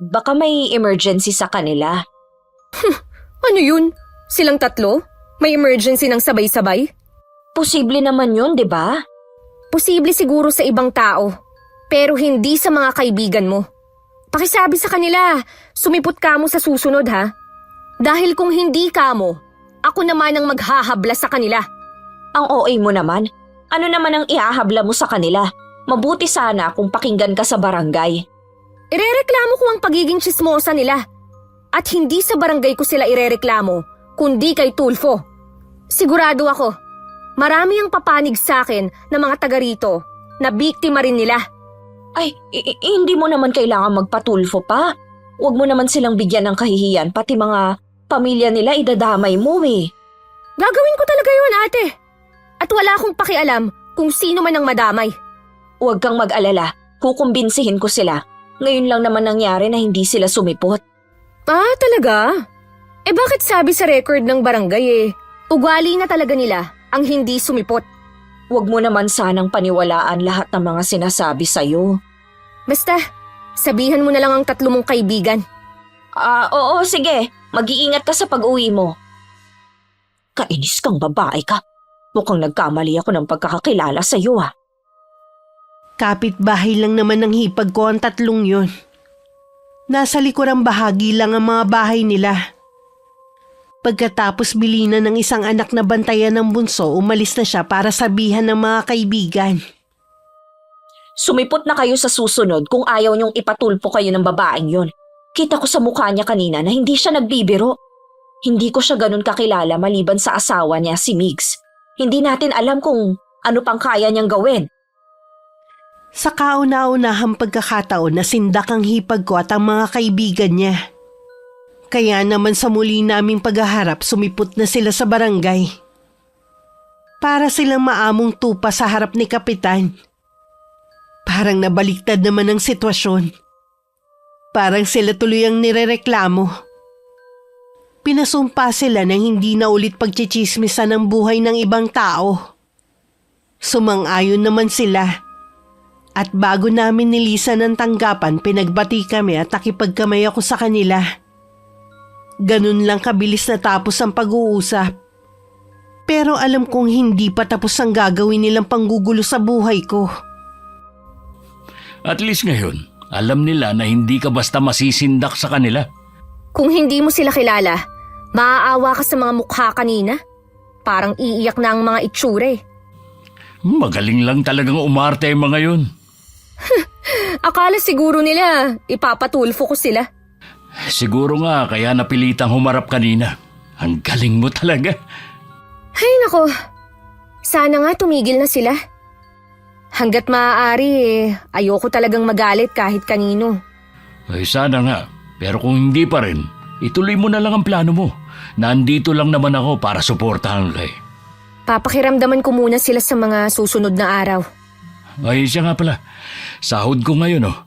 Baka may emergency sa kanila. Ano yun? Silang tatlo? May emergency ng sabay-sabay? Posible naman yun, di ba? Posible siguro sa ibang tao. Pero hindi sa mga kaibigan mo. Pakisabi sa kanila, sumipot ka mo sa susunod ha. Dahil kung hindi ka mo, ako naman ang maghahabla sa kanila. Ang OA mo naman. Ano naman ang ihahabla mo sa kanila? Mabuti sana kung pakinggan ka sa barangay. Irereklamo ko ang pagiging tsismosa nila. At hindi sa barangay ko sila irereklamo, kundi kay Tulfo. Sigurado ako, marami ang papanig sa akin ng mga taga rito na biktima rin nila. Ay, hindi mo naman kailangan magpatulfo pa. Huwag mo naman silang bigyan ng kahihiyan, pati mga pamilya nila idadamay mo eh. Gagawin ko talaga yun, ate. At wala akong pakialam kung sino man ang madamay. Huwag kang mag-alala, kukumbinsihin ko sila. Ngayon lang naman nangyari na hindi sila sumipot. Talaga? Bakit sabi sa record ng barangay ugali na talaga nila ang hindi sumipot? Huwag mo naman sanang paniwalaan lahat ng mga sinasabi sa'yo. Basta, sabihan mo na lang ang tatlo mong kaibigan. Oo, sige. Mag-iingat ka sa pag-uwi mo. Kainis kang babae ka. Mukhang nagkamali ako ng pagkakakilala sa'yo ah. Kapit-bahay lang naman ng hipag ko ang tatlong yun. Nasa likurang bahagi lang ang mga bahay nila. Pagkatapos bilinan ng isang anak na bantayan ng bunso, umalis na siya para sabihan ng mga kaibigan. Sumipot na kayo sa susunod kung ayaw niyong ipatulpo kayo ng babaeng yun. Kita ko sa mukha niya kanina na hindi siya nagbibiro. Hindi ko siya ganun kakilala maliban sa asawa niya, si Migs. Hindi natin alam kung ano pang kaya niyang gawin. Sa kauna-unahang pagkakataon na sindak ang hipag ko at ang mga kaibigan niya. Kaya naman sa muli naming paghaharap, sumipot na sila sa barangay. Para silang maamong tupa sa harap ni Kapitan. Parang nabaliktad naman ang sitwasyon. Parang sila tuloy ang nirereklamo. Pinasumpa sila nang hindi na ulit pagchichismisan ng buhay ng ibang tao. Sumang-ayon naman sila. At bago namin nilisan ng tanggapan, pinagbati kami at nakipagkamay ako sa kanila. Ganun lang kabilis natapos ang pag-uusap. Pero alam kong hindi pa tapos ang gagawin nilang panggugulo sa buhay ko. At least ngayon, alam nila na hindi ka basta masisindak sa kanila. Kung hindi mo sila kilala, maaawa ka sa mga mukha kanina. Parang iiyak na ang mga itsura eh. Magaling lang talagang umarte yung mga yun. Akala siguro nila ipapatulfo ko sila. Siguro nga kaya napilitang humarap kanina. Ang galing mo talaga. Ay nako, sana nga tumigil na sila. Hanggat maaari ayoko talagang magalit kahit kanino. Ay sana nga, pero kung hindi pa rin, ituloy mo na lang ang plano mo. Nandito lang naman ako para suportahan kay. Papakiramdaman ko muna sila sa mga susunod na araw. Ay siya nga pala, sahod ko ngayon oh.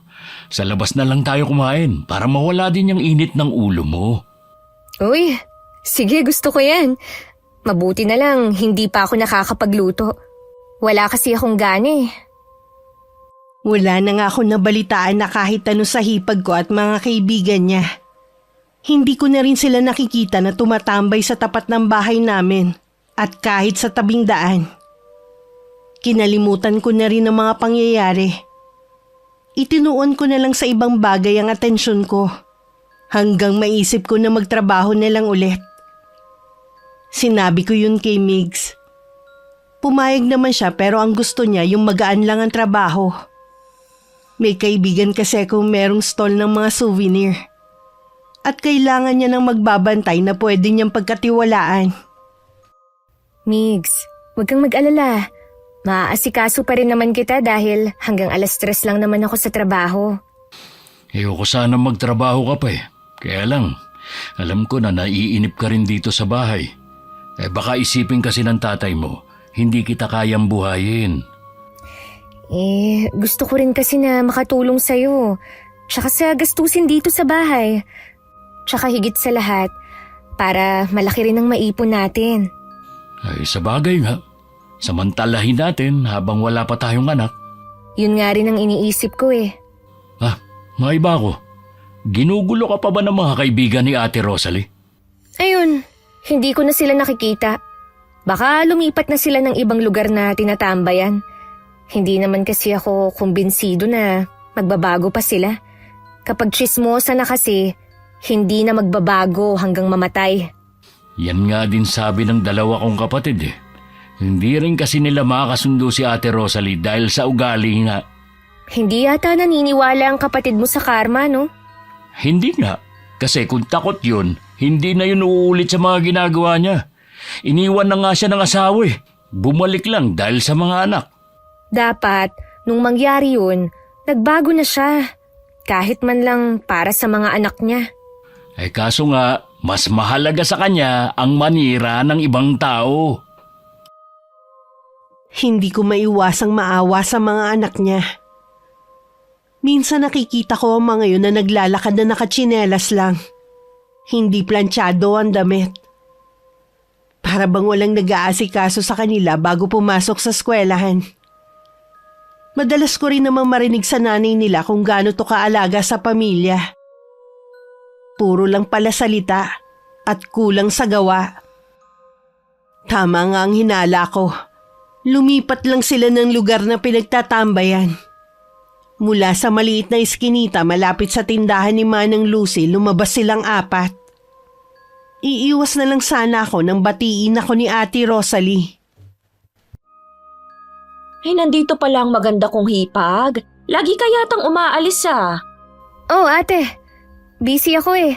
Sa labas na lang tayo kumain para mawala din yung init ng ulo mo. Uy, sige gusto ko yan. Mabuti na lang hindi pa ako nakakapagluto. Wala kasi akong gana eh. Wala na nga ako nabalitaan na kahit ano sa hipag ko at mga kaibigan niya. Hindi ko na rin sila nakikita na tumatambay sa tapat ng bahay namin at kahit sa tabing daan. Kinalimutan ko na rin ang mga pangyayari. Itinuon ko na lang sa ibang bagay ang atensyon ko hanggang maisip ko na magtrabaho na lang ulit. Sinabi ko yun kay Migs. Pumayag naman siya pero ang gusto niya yung magaan lang ang trabaho. May kaibigan kasi akong merong stall ng mga souvenir. At kailangan niya ng magbabantay na pwede niyang pagkatiwalaan. Migs, huwag kang mag-alala. Maaasikaso pa rin naman kita dahil hanggang 3:00 lang naman ako sa trabaho. Ayoko sana magtrabaho ka pa eh. Kaya lang, alam ko na naiinip ka rin dito sa bahay. Baka isipin kasi ng tatay mo, hindi kita kayang buhayin. Gusto ko rin kasi na makatulong sa'yo. Tsaka sa gastusin dito sa bahay. Tsaka higit sa lahat, para malaki rin ang maipon natin. Ay, sa bagay nga. Samantalahin natin habang wala pa tayong anak. Yun nga rin ang iniisip ko eh. Maiba ko. Ginugulo ka pa ba ng mga kaibigan ni Ate Rosalie? Ayun, hindi ko na sila nakikita. Baka lumipat na sila ng ibang lugar na tinatambayan. Hindi naman kasi ako kumbinsido na magbabago pa sila. Kapag tsismosa na kasi, hindi na magbabago hanggang mamatay. Yan nga din sabi ng dalawa kong kapatid eh. Hindi rin kasi nila makakasundo si Ate Rosalie dahil sa ugali nga. Hindi yata naniniwala ang kapatid mo sa karma, no? Hindi nga. Kasi kung takot yun, hindi na yun uulit sa mga ginagawa niya. Iniwan na nga siya ng asawa eh. Bumalik lang dahil sa mga anak. Dapat, nung mangyari yun, nagbago na siya. Kahit man lang para sa mga anak niya. Kaso nga, mas mahalaga sa kanya ang manira ng ibang tao. Hindi ko maiwasang maawa sa mga anak niya. Minsan nakikita ko ang mga yun na naglalakad na nakatsinelas lang. Hindi planchado ang damit. Para bang walang nag-aasikaso sa kanila bago pumasok sa eskwelahan. Madalas ko rin namang marinig sa nanay nila kung gaano to kaalaga sa pamilya. Puro lang pala salita at kulang sa gawa. Tama nga ang hinala ko. Lumipat lang sila ng lugar na pinagtatambayan. Mula sa maliit na iskinita malapit sa tindahan ni Manang Lucy, lumabas silang 4. Iiwas na lang sana ako nang batiin ako ni Ate Rosalie. Nandito pala ang maganda kong hipag. Lagi ka yatang umaalis ah. Oh, ate. Busy ako eh.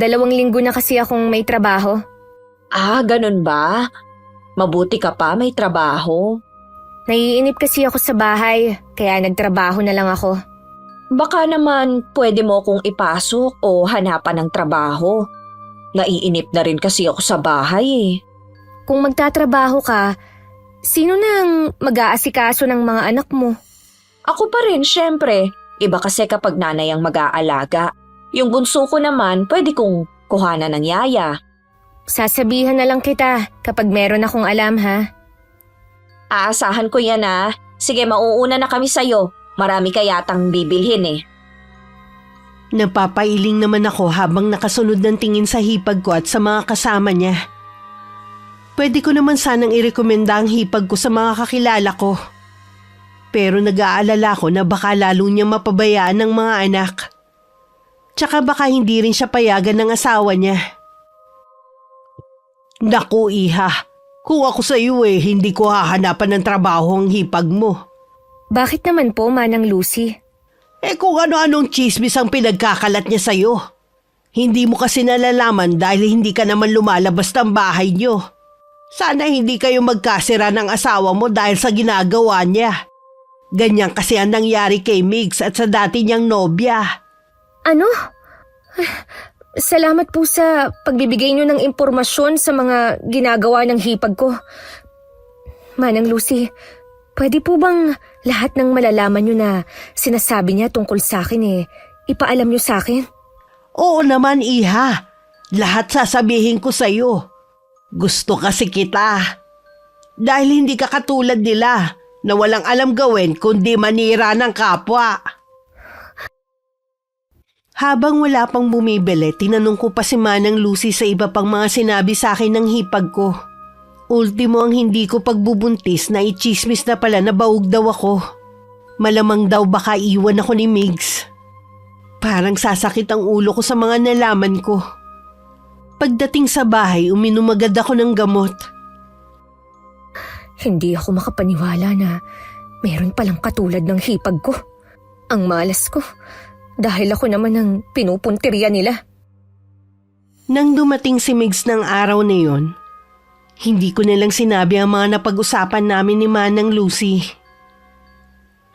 2 linggo na kasi akong may trabaho. Ganun ba? Mabuti ka pa, may trabaho. Naiinip kasi ako sa bahay, kaya nagtrabaho na lang ako. Baka naman pwede mo kong ipasok o hanapan ng trabaho. Naiinip na rin kasi ako sa bahay eh. Kung magtatrabaho ka, sino nang mag-aasikaso ng mga anak mo? Ako pa rin, syempre. Iba kasi kapag nanay ang mag-aalaga. Yung bunso ko naman, pwede kong kuhanan ng yaya. Sasabihan na lang kita kapag meron akong alam, ha? Aasahan ko yan ah. Sige, mauuna na kami sa'yo. Marami ka yatang bibilhin eh. Napapailing naman ako habang nakasunod ng tingin sa hipag ko at sa mga kasama niya. Pwede ko naman sanang irekomenda ang hipag ko sa mga kakilala ko. Pero nag-aalala ko na baka lalo niya mapabayaan ng mga anak. Tsaka baka hindi rin siya payagan ng asawa niya. Naku, iha. Kung ako sa iyo hindi ko hahanapan ng trabaho ang hipag mo. Bakit naman po, Manang Lucy? Kung ano-anong chismis ang pinagkakalat niya sa'yo. Hindi mo kasi nalalaman dahil hindi ka naman lumalabas ng bahay niyo. Sana hindi kayo magkasira ng asawa mo dahil sa ginagawa niya. Ganyan kasi ang nangyari kay Migs at sa dati niyang nobya. Ano? Salamat po sa pagbibigay niyo ng impormasyon sa mga ginagawa ng hipag ko. Manang Lucy, pwede po bang lahat ng malalaman niyo na sinasabi niya tungkol sa akin ipaalam niyo sa akin? Oo naman, iha. Lahat sasabihin ko sa'yo. Gusto kasi kita. Dahil hindi ka katulad nila na walang alam gawin kundi manira ng kapwa. Habang wala pang bumibili, tinanong ko pa si Manang Lucy sa iba pang mga sinabi sa akin ng hipag ko. Ultimo ang hindi ko pagbubuntis na ichismis na pala na baog daw ako. Malamang daw baka iwan ako ni Migs. Parang sasakit ang ulo ko sa mga nalaman ko. Pagdating sa bahay, uminom agad ako ng gamot. Hindi ako makapaniwala na meron palang katulad ng hipag ko. Ang malas ko. Dahil ako naman ang pinupuntirya nila. Nang dumating si Migs ng araw na yon, hindi ko nalang sinabi ang mga napag-usapan namin ni Manang Lucy.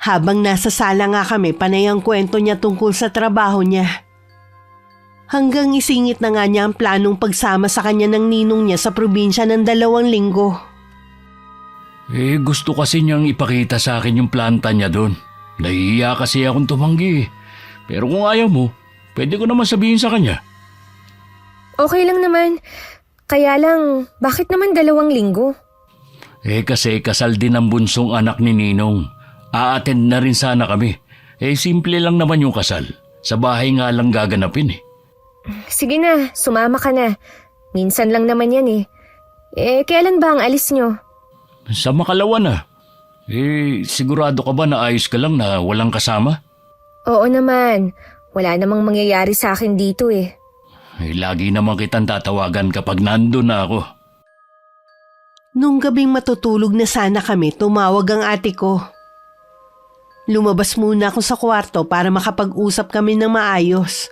Habang nasa sala nga kami, panay ang kwento niya tungkol sa trabaho niya. Hanggang isingit na nga niya ang planong pagsama sa kanya ng ninong niya sa probinsya ng 2 linggo. Gusto kasi niyang ipakita sa akin yung planta niya doon. Nahihiya kasi akong tumanggi. Pero kung ayaw mo, pwede ko naman sabihin sa kanya. Okay lang naman. Kaya lang, bakit naman 2 linggo? Kasi kasal din ang bunsong anak ni Ninong. A-attend na rin sana kami. Simple lang naman yung kasal. Sa bahay nga lang gaganapin. Sige na, sumama ka na. Minsan lang naman yan . Kailan ba ang alis nyo? Sa makalawa na. Sigurado ka ba na ayos ka lang na walang kasama? Oo naman. Wala namang mangyayari sa akin dito . Lagi naman kitang tatawagan kapag nandun na ako. Nung gabing matutulog na sana kami, tumawag ang ate ko. Lumabas muna ako sa kwarto para makapag-usap kami ng maayos.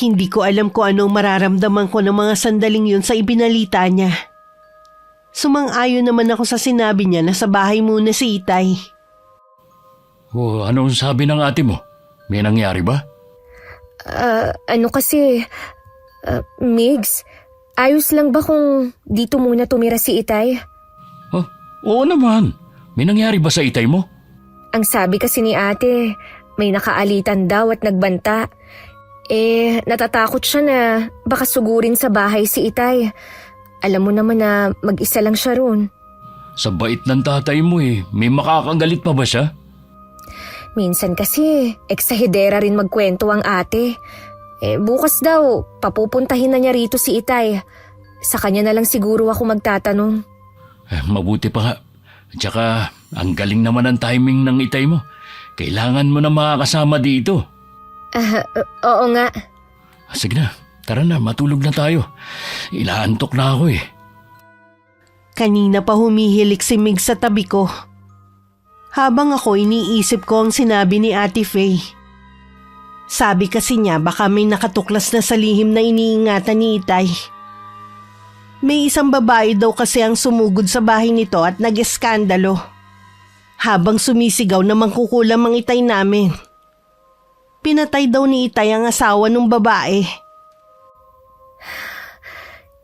Hindi ko alam kung anong mararamdaman ko ng mga sandaling yun sa ibinalita niya. Sumang-ayon naman ako sa sinabi niya na sa bahay muna si Itay. Anong sabi ng ate mo? May nangyari ba? Migs, ayos lang ba kung dito muna tumira si Itay? Oo naman. May nangyari ba sa itay mo? Ang sabi kasi ni ate, may nakaalitan daw at nagbanta. Natatakot siya na baka sugurin sa bahay si Itay. Alam mo naman na mag-isa lang siya roon. Sa bait ng tatay mo may makakagalit pa ba siya? Minsan kasi, eksahidera rin magkwento ang ate. Bukas daw, papupuntahin na niya rito si Itay. Sa kanya na lang siguro ako magtatanong. Mabuti pa nga. Tsaka, ang galing naman ang timing ng itay mo. Kailangan mo na makakasama dito. Oo nga. Sige na, tara na, matulog na tayo. Inaantok na ako Kanina pa humihilik si Mig sa tabi ko. Habang ako iniisip ko ang sinabi ni Ate Faye. Sabi kasi niya baka may nakatuklas na sa lihim na iniingatan ni Itay. May isang babae daw kasi ang sumugod sa bahay nito at nag-eskandalo. Habang sumisigaw na mangkukulam ang Itay namin. Pinatay daw ni Itay ang asawa ng babae.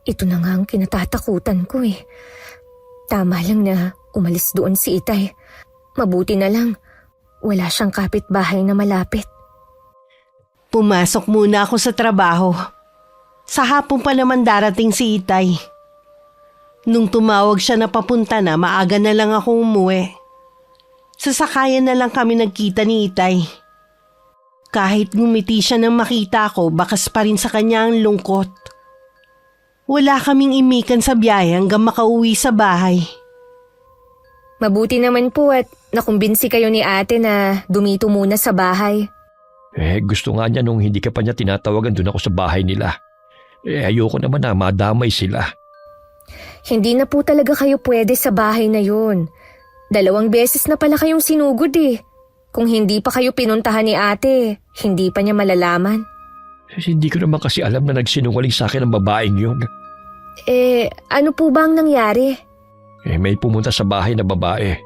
Ito na nga ang kinatatakutan ko . Tama lang na umalis doon si Itay. Mabuti na lang, wala siyang kapitbahay na malapit. Pumasok muna ako sa trabaho. Sa hapon pa naman darating si Itay. Nung tumawag siya na papunta na, maaga na lang ako umuwi. Sasakayan na lang kami nagkita ni Itay. Kahit ngumiti siya nang makita ko, bakas pa rin sa kanya ang lungkot. Wala kaming imikan sa biyahe hanggang makauwi sa bahay. Mabuti naman po at nakumbinsi kayo ni ate na dumito muna sa bahay. Gusto nga niya nung hindi ka pa niya tinatawagan doon ako sa bahay nila. Ayoko naman na madamay sila. Hindi na po talaga kayo pwede sa bahay na yun. 2 beses na pala kayong sinugod . Kung hindi pa kayo pinuntahan ni ate, hindi pa niya malalaman. Hindi ko naman kasi alam na nagsinungaling sa akin ang babaeng yun. Ano po ba ang nangyari? May pumunta sa bahay na babae.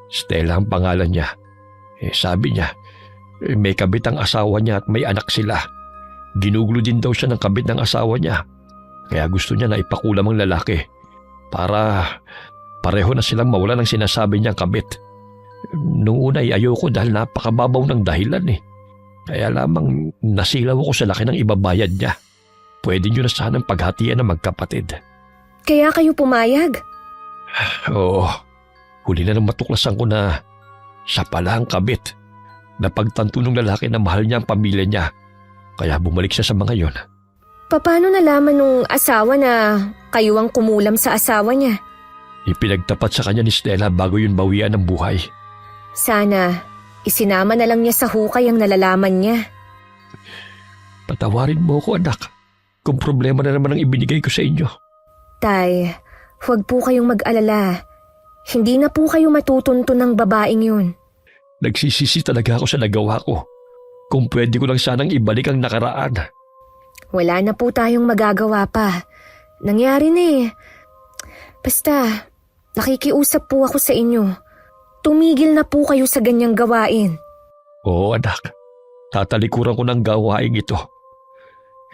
Stella ang pangalan niya. Sabi niya, may kabit ang asawa niya at may anak sila. Ginugulo din daw siya ng kabit ng asawa niya. Kaya gusto niya na ipakulam ang lalaki. Para pareho na silang mawala ng sinasabi niyang kabit. Noong una ayoko dahil napakababaw ng dahilan . Kaya lamang nasilaw ako sa laki ng ibabayad niya. Pwede niyo na sanang paghatian ng magkapatid. Kaya kayo pumayag? Oo. Huli na nang matuklasan ko na siya pala ang kabit. Napagtanto ng lalaki na mahal niya ang pamilya niya. Kaya bumalik siya sa mga yon. Paano nalaman nung asawa na kayo ang kumulam sa asawa niya? Ipinagtapat sa kanya ni Stella bago yun bawian ng buhay. Sana isinama na lang niya sa hukay ang nalalaman niya. Patawarin mo ako, anak. Kung problema na naman ang ibinigay ko sa inyo. Tay, huwag po kayong mag-alala. Hindi na po kayo matutunto ng babaeng yun. Nagsisisi talaga ako sa nagawa ko. Kung pwede ko lang sanang ibalik ang nakaraan. Wala na po tayong magagawa pa. Nangyari na eh. Basta, nakikiusap po ako sa inyo. Tumigil na po kayo sa ganyang gawain. Oo, anak. Tatalikuran ko ng gawain ito.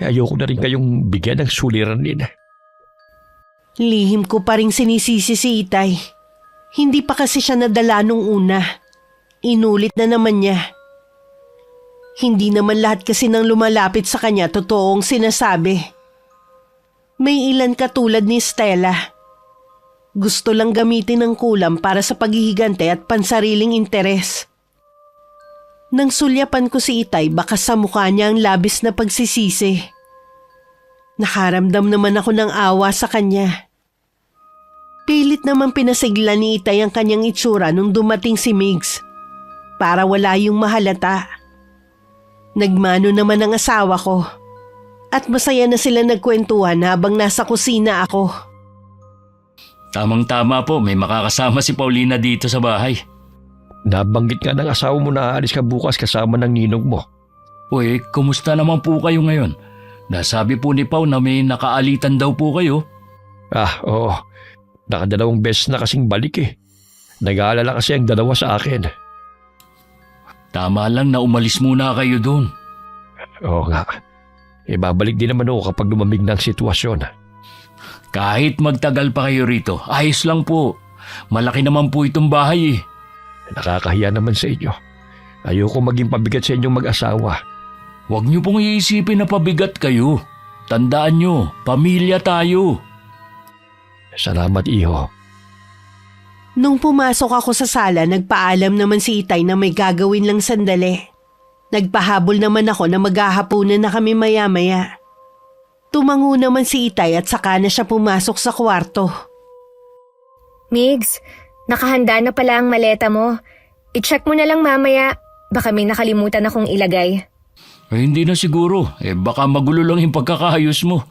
Ayoko na rin kayong bigyan ng suliranin. Lihim ko pa rin sinisisi si Itay. Hindi pa kasi siya nadala nung una. Inulit na naman niya. Hindi naman lahat kasi nang lumalapit sa kanya totoong sinasabi. May ilan katulad ni Stella. Gusto lang gamitin ng kulam para sa paghihigante at pansariling interes. Nang sulyapan ko si Itay, baka sa mukha niya ang labis na pagsisisi. Nakaramdam naman ako ng awa sa kanya. Pilit naman pinasigla ni Itay ang kanyang itsura nung dumating si Migs para wala yung mahalata. Nagmano naman ang asawa ko at masaya na sila nagkwentuhan habang nasa kusina ako. Tamang-tama po, may makakasama si Paulina dito sa bahay. Nabanggit nga ng asawa mo na aalis ka bukas kasama ng ninong mo. Uy, kumusta naman po kayo ngayon? Nasabi po ni Pao na may nakaalitan daw po kayo. Oo. Nakadalawang beses na kasing balik eh. Nag-aalala kasi ang dalawa sa akin. Tama lang na umalis muna kayo doon. Oo nga. Babalik din naman ako kapag lumamig na ang sitwasyon. Kahit magtagal pa kayo rito, ayos lang po. Malaki naman po itong bahay eh. Nakakahiya naman sa inyo. Ayoko maging pabigat sa inyong mag-asawa. Huwag niyo pong iisipin na pabigat kayo. Tandaan niyo, pamilya tayo. Salamat, iho. Nung pumasok ako sa sala, nagpaalam naman si Itay na may gagawin lang sandali. Nagpahabol naman ako na maghahapunan na kami maya-maya. Tumango naman si Itay at saka na siya pumasok sa kwarto. Migs, nakahanda na pala ang maleta mo. I-check mo na lang mamaya. Baka may nakalimutan akong ilagay. Hindi na siguro. Baka magulo lang yung pagkakayos mo.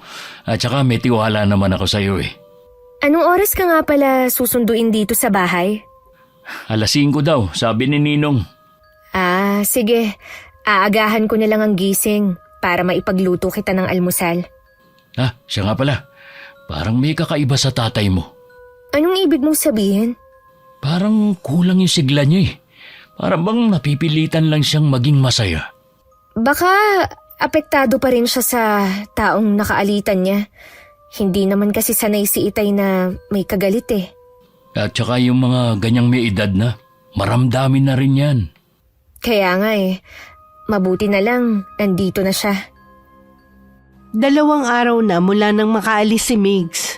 At saka may tiwala naman ako sa'yo eh. Anong oras ka nga pala susunduin dito sa bahay? 5:00 daw, sabi ni Ninong. Sige. Aagahan ko na lang ang gising para maipagluto kita ng almusal. Siya nga pala. Parang may kakaiba sa tatay mo. Anong ibig mong sabihin? Parang kulang yung sigla niya eh. Parang bang napipilitan lang siyang maging masaya. Baka apektado pa rin siya sa taong nakaalitan niya. Hindi naman kasi sanay si Itay na may kagalit eh. At saka yung mga ganyang may edad na, maramdamin na rin yan. Kaya nga mabuti na lang nandito na siya. 2 araw na mula nang makaalis si Migs.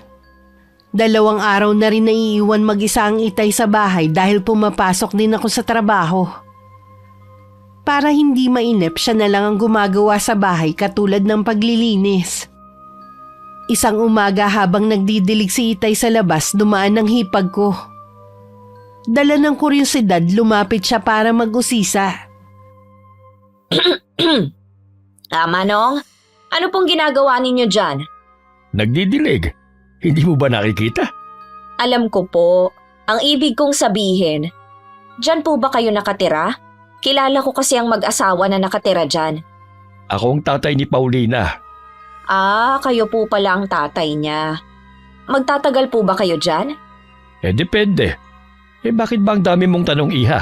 2 araw na rin naiiwan mag-isa ang Itay sa bahay dahil pumapasok din ako sa trabaho. Para hindi mainip, siya na lang ang gumagawa sa bahay katulad ng paglilinis. Isang umaga habang nagdidilig si Itay sa labas, dumaan ang hipag ko. Dala ng kuryosidad, lumapit siya para mag-usisa. Manong, ano pong ginagawa ninyo dyan? Nagdidilig. Hindi mo ba nakikita? Alam ko po, ang ibig kong sabihin, dyan po ba kayo nakatira? Kilala ko kasi ang mag-asawa na nakatira dyan. Ako ang tatay ni Paulina. Kayo po pala ang tatay niya. Magtatagal po ba kayo dyan? Depende. Bakit ba ang dami mong tanong, iha?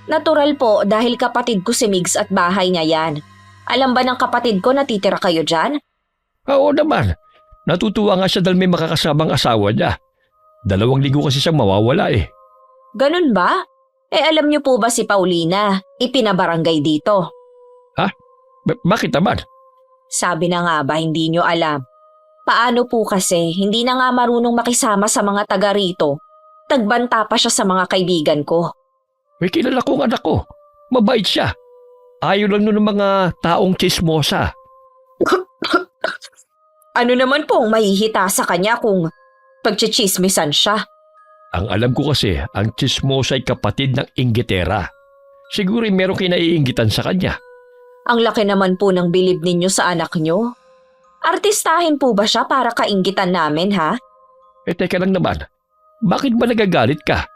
Natural po dahil kapatid ko si Migs at bahay niya yan. Alam ba ng kapatid ko na titira kayo dyan? Oo naman. Natutuwa nga siya dahil may makakasamang asawa niya. 2 linggo kasi siyang mawawala eh. Ganun ba? Alam niyo po ba si Paulina? Ipinabarangay dito. Bakit naman? Sabi na nga ba hindi niyo alam? Paano po kasi hindi na nga marunong makisama sa mga taga rito? Tagbanta pa siya sa mga kaibigan ko. May kilala kong anak ko. Mabait siya. Ayaw lang nun ng mga taong chismosa. Ano naman pong mahihita sa kanya kung pagchichismisan siya? Ang alam ko kasi, ang chismosa ay kapatid ng inggitera. Siguro meron kayo naiinggitan sa kanya. Ang laki naman po ng bilib ninyo sa anak nyo. Artistahin po ba siya para kainggitan namin, ha? Teka lang naman. Bakit ba nagagalit ka?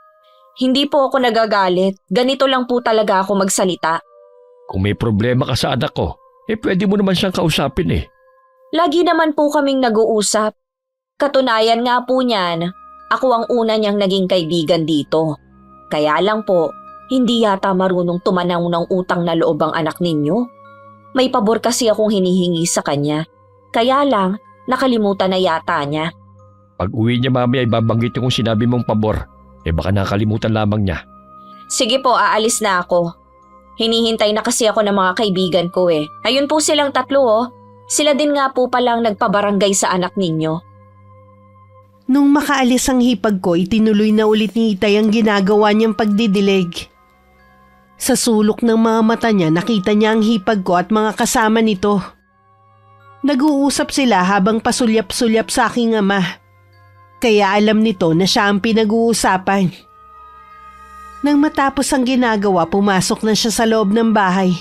Hindi po ako nagagalit. Ganito lang po talaga ako magsalita. Kung may problema ka sa anak ko, pwede mo naman siyang kausapin eh. Lagi naman po kaming nag-uusap. Katunayan nga po niyan, ako ang una niyang naging kaibigan dito. Kaya lang po, hindi yata marunong tumanaw ng utang na loob ang anak ninyo. May pabor kasi akong hinihingi sa kanya. Kaya lang, nakalimutan na yata niya. Pag uwi niya mamaya ay babanggit kung sinabi mong pabor. Baka nakalimutan lamang niya. Sige po, aalis na ako. Hinihintay na kasi ako ng mga kaibigan ko eh. Ayun po silang tatlo oh. Sila din nga po palang nagpabarangay sa anak ninyo. Nung makaalis ang hipag ko, itinuloy na ulit ni Itay ang ginagawa niyang pagdidilig. Sa sulok ng mga mata niya, nakita niya ang hipag ko at mga kasama nito. Nag-uusap sila habang pasulyap-sulyap sa aking ama. Kaya alam nito na siya ang pinag-uusapan. Nang matapos ang ginagawa, pumasok na siya sa loob ng bahay.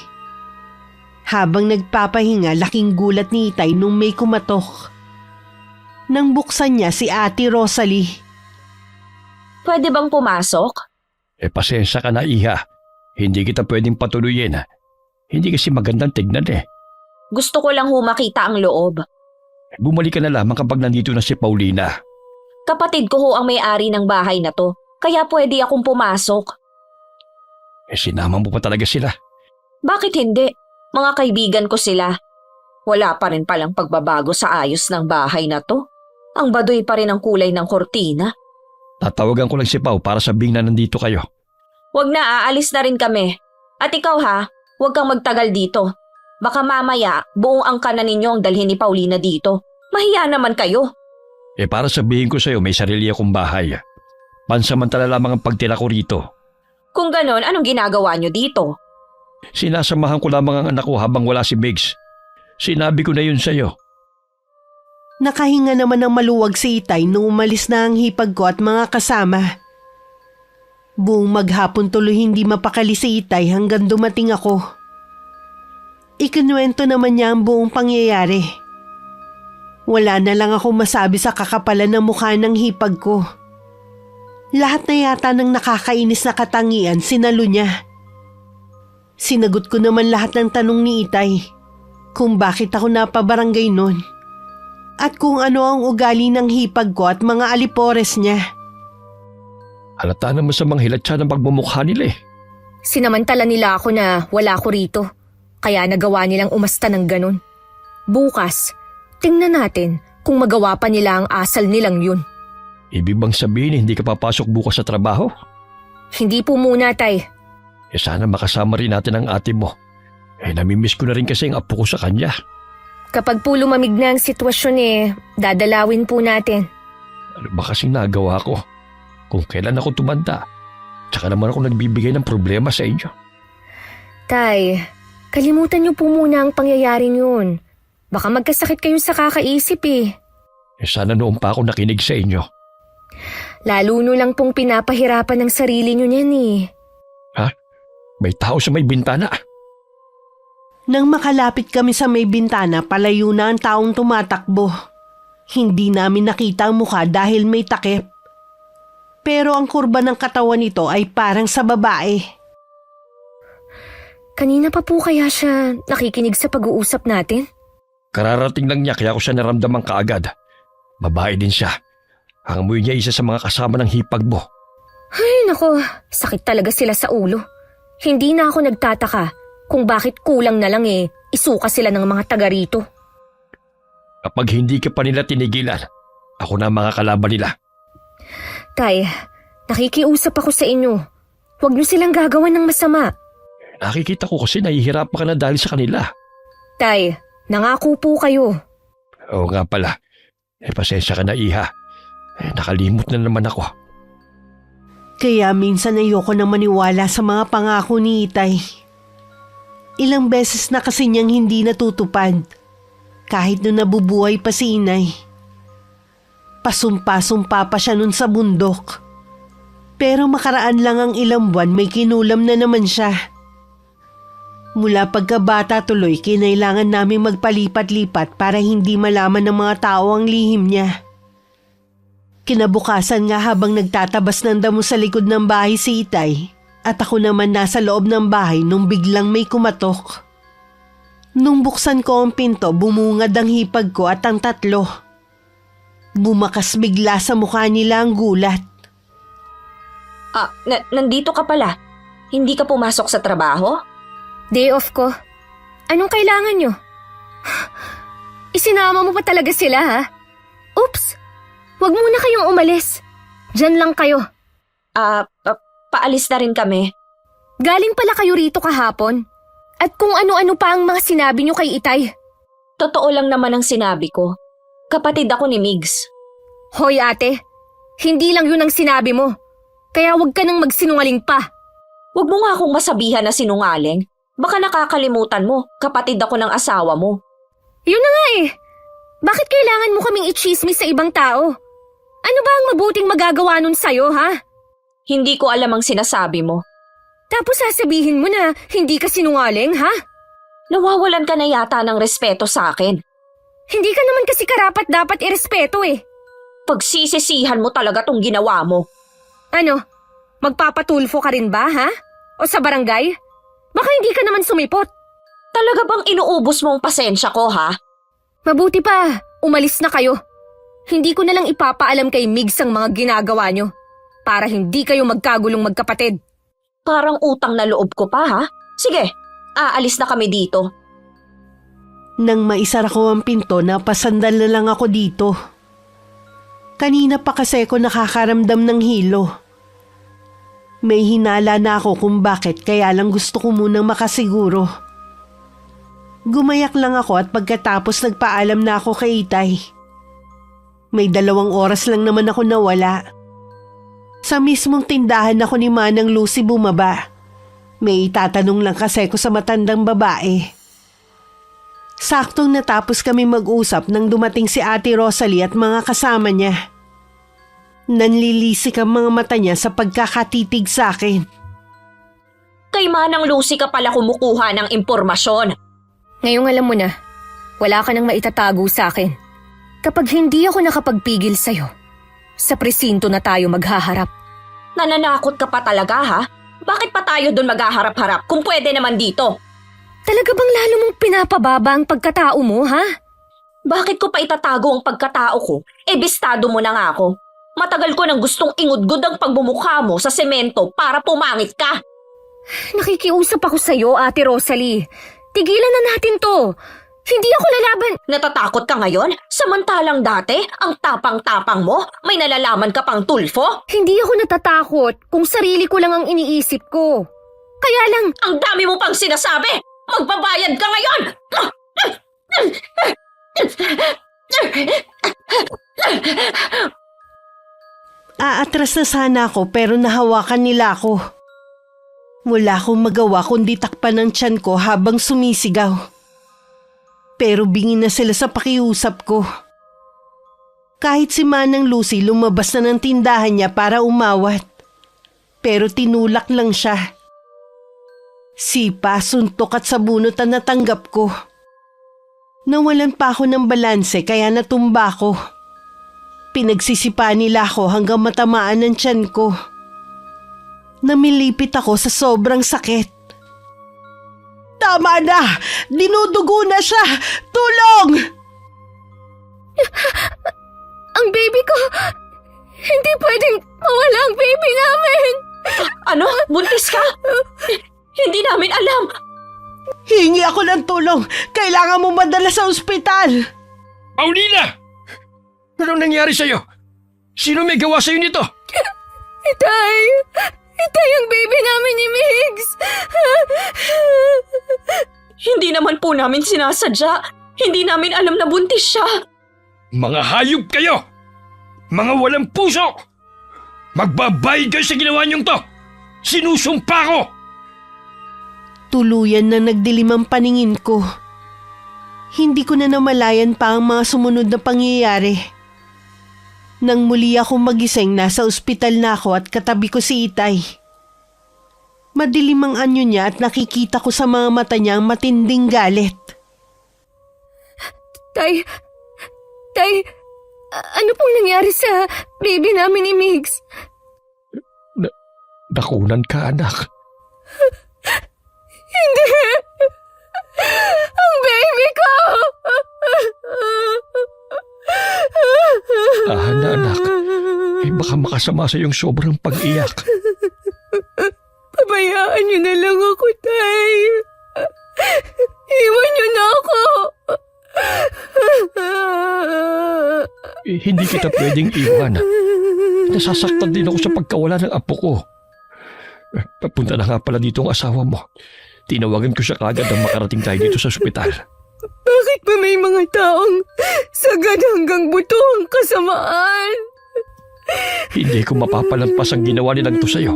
Habang nagpapahinga, laking gulat ni Itay nung may kumatok. Nang buksan niya si Ate Rosalie. Pwede bang pumasok? Pasensya ka na, Iha. Hindi kita pwedeng patuloyin. Hindi kasi magandang tignan eh. Gusto ko lang humakita ang loob. Bumalik ka na lamang kapag nandito na si Paulina. Kapatid ko ho ang may-ari ng bahay na to, kaya pwede akong pumasok. Sinama mo pa talaga sila. Bakit hindi? Mga kaibigan ko sila. Wala pa rin palang pagbabago sa ayos ng bahay na to. Ang baduy pa rin ang kulay ng kortina. Tatawagan ko lang si Pau para sabihin na nandito kayo. Huwag na, aalis na rin kami. At ikaw ha, huwag kang magtagal dito. Baka mamaya, buong angkanan ninyo ang dalhin ni Paulina dito. Mahiya naman kayo. Para sabihin ko sa'yo, may sarili akong bahay. Pansamantala lamang ang pagtira ko rito. Kung ganon, anong ginagawa nyo dito? Sinasamahan ko lamang ang anak ko habang wala si Biggs. Sinabi ko na yun sa'yo. Nakahinga naman ng maluwag si Itay nung umalis na ang hipag ko at mga kasama. Buong maghapon tuloy hindi mapakali si Itay hanggang dumating ako. Ikinuwento naman niya ang buong pangyayari. Wala na lang ako masabi sa kakapalan ng mukha ng hipag ko. Lahat na yata ng nakakainis na katangian sinalo niya. Sinagot ko naman lahat ng tanong ni Itay. Kung bakit ako napabarangay nun. At kung ano ang ugali ng hipag ko at mga alipores niya. Halata naman sa mga hilatsa ng pagmumukha nila eh. Sinamantala nila ako na wala ko rito. Kaya nagawa nilang umasta ng ganun. Bukas, tingnan natin kung magawa pa nila ang asal nilang yun. Ibig bang sabihin hindi ka papasok bukas sa trabaho? Hindi po muna, Tay. Sana makasama rin natin ang ate mo. Namimiss ko na rin kasi ang apo ko sa kanya. Kapag po lumamig na ang sitwasyon dadalawin po natin. Ano ba kasing nagawa ko? Kung kailan ako tumanda, tsaka naman ako nagbibigay ng problema sa inyo. Tay, kalimutan niyo po muna ang pangyayaring yun. Baka magkasakit kayo sa kakaisip eh. Sana noon pa ako nakinig sa inyo. Lalo no lang pong pinapahirapan ng sarili niyo niyan eh. May tao sa may bintana. Nang makalapit kami sa may bintana, palayo na ang taong tumatakbo. Hindi namin nakita ang mukha dahil may takip. Pero ang kurba ng katawan nito ay parang sa babae. Kanina pa po kaya siya nakikinig sa pag-uusap natin? Kararating lang niya kaya ko siya naramdaman kaagad. Babae din siya. Ang amoy niya isa sa mga kasama ng hipag mo. Ay nako, sakit talaga sila sa ulo. Hindi na ako nagtataka kung bakit kulang na lang isuka sila ng mga taga rito. Kapag hindi ka pa nila tinigilan, ako na ang mga kalaban nila. Tay, nakikiusap ako sa inyo. Huwag niyo silang gagawan ng masama. Nakikita ko kasi nahihirapan ka na dahil sa kanila. Tay, nangako po kayo. Oo nga pala. Pasensya ka na, Iha. Nakalimot na naman ako. Kaya minsan ayoko na maniwala sa mga pangako ni Itay. Ilang beses na kasi niyang hindi natutupad, kahit nung nabubuhay pa si Inay. Pasumpa-sumpa pa siya nun sa bundok. Pero makaraan lang ang ilang buwan may kinulam na naman siya. Mula pagkabata tuloy kinailangan namin magpalipat-lipat para hindi malaman ng mga tao ang lihim niya. Kinabukasan nga habang nagtatabas ng damo sa likod ng bahay si Itay at ako naman nasa loob ng bahay nung biglang may kumatok. Nung buksan ko ang pinto, bumungad ang hipag ko at ang tatlo. Bumakas bigla sa mukha nila ang gulat. Nandito ka pala. Hindi ka pumasok sa trabaho? Day off ko. Anong kailangan nyo? Isinama mo pa talaga sila, ha? Oops! Huwag muna kayong umalis. Diyan lang kayo. Paalis na rin kami. Galing pala kayo rito kahapon. At kung ano-ano pa ang mga sinabi nyo kay Itay. Totoo lang naman ang sinabi ko. Kapatid ako ni Migs. Hoy ate, hindi lang yun ang sinabi mo. Kaya huwag ka nang magsinungaling pa. Huwag mo nga akong masabihan na sinungaling. Baka nakakalimutan mo, kapatid ako ng asawa mo. Yun na nga eh. Bakit kailangan mo kaming i-chismis sa ibang tao? Ano ba ang mabuting magagawa nun sa'yo, ha? Hindi ko alam ang sinasabi mo. Tapos sasabihin mo na hindi ka sinungaling, ha? Nawawalan ka na yata ng respeto sa akin. Hindi ka naman kasi karapat dapat irespeto eh. Pagsisisihan mo talaga tong ginawa mo. Ano? Magpapatulfo ka rin ba, ha? O sa barangay? Baka hindi ka naman sumipot. Talaga bang inuubos mo ang pasensya ko, ha? Mabuti pa, umalis na kayo. Hindi ko na lang ipapaalam kay Migs ang mga ginagawa nyo para hindi kayo magkagulong magkapatid. Parang utang na loob ko pa, ha? Sige, aalis na kami dito. Nang maisara ko ang pinto, napasandal na lang ako dito. Kanina pa kasi ako nakakaramdam ng hilo. May hinala na ako kung bakit, kaya lang gusto ko munang makasiguro. Gumayak lang ako at pagkatapos nagpaalam na ako kay Itay. May 2 oras lang naman ako nawala. Sa mismong tindahan ako ni Manang Lucy bumaba. May itatanong lang kasi ko sa matandang babae. Saktong natapos kami mag-usap nang dumating si Ate Rosalie at mga kasama niya. Nanlilisik ang mga mata niya sa pagkakatitig sa akin. Kay Manang Lucy ka pala kumukuha ng impormasyon. Ngayong alam mo na, wala ka nang maitatago sa akin. Kapag hindi ako nakapagpigil sa'yo, sa presinto na tayo maghaharap. Nananakot ka pa talaga, ha? Bakit pa tayo doon maghaharap-harap kung pwede naman dito? Talaga bang lalo mong pinapababa ang pagkatao mo, ha? Bakit ko pa itatago ang pagkatao ko? Bistado mo na nga ako. Matagal ko nang gustong ingudgod ang pagbumukha mo sa semento para pumangit ka. Nakikiusap ako sa'yo, Ate Rosalie. Tigilan na natin to. Hindi ako lalaban. Natatakot ka ngayon? Samantalang dati, ang tapang-tapang mo, may nalalaman ka pang tulfo? Hindi ako natatakot kung sarili ko lang ang iniisip ko. Kaya lang, Ang dami mo pang sinasabi! Magbabayad ka ngayon! Aatras na sana ako pero nahawakan nila ako. Wala akong magawa kundi takpan ng tiyan ko habang sumisigaw. Pero bingin na sila sa pakiusap ko. Kahit si Manang Lucy lumabas na ng tindahan niya para umawat. Pero tinulak lang siya. Sipa, suntok at sabunot ang natanggap ko. Nawalan pa ako ng balanse kaya natumba ko. Pinagsisipa nila ako hanggang matamaan ng tiyan ko. Namilipit ako sa sobrang sakit. Tama na! Dinudugo na siya! Tulong! ang baby ko, hindi pwedeng mawala ang baby namin. Ano? Buntis ka? Hindi namin alam. Hingi ako ng tulong. Kailangan mo madala sa ospital. Paulina! Anong nangyari sa'yo? Sino may gawa sa'yo nito? Itay! Itay ang baby namin ni Migs! Hindi naman po namin sinasadya. Hindi namin alam na buntis siya. Mga hayop kayo! Mga walang puso! Magbabayad kayo sa ginawa niyong to! Sinusumpa ko! Tuluyan na nagdilim ang paningin ko. Hindi ko na namalayan pa ang mga sumunod na pangyayari. Nang muli akong magising, nasa ospital na ako at katabi ko si Itay. Madilim ang anyo niya at nakikita ko sa mga mata niya ang matinding galit. Tay, ano pong nangyari sa baby namin ni Migs? Nakunan ka, anak. Hindi! Ang baby ko! Na anak, baka makasama sa iyong sobrang pag-iyak. Pabayaan niyo na lang ako, Tay. Iwan niyo na ako. Hindi kita pwedeng iwan. Nasasaktan din ako sa pagkawala ng apo ko. Papunta na nga pala dito ang asawa mo. Tinawagan ko siya kagad nang makarating tayo dito sa ospital. Bakit ba may mga taong sagad hanggang buto ang kasamaan? Hindi ko mapapalampas ang ginawa nilang to sa'yo.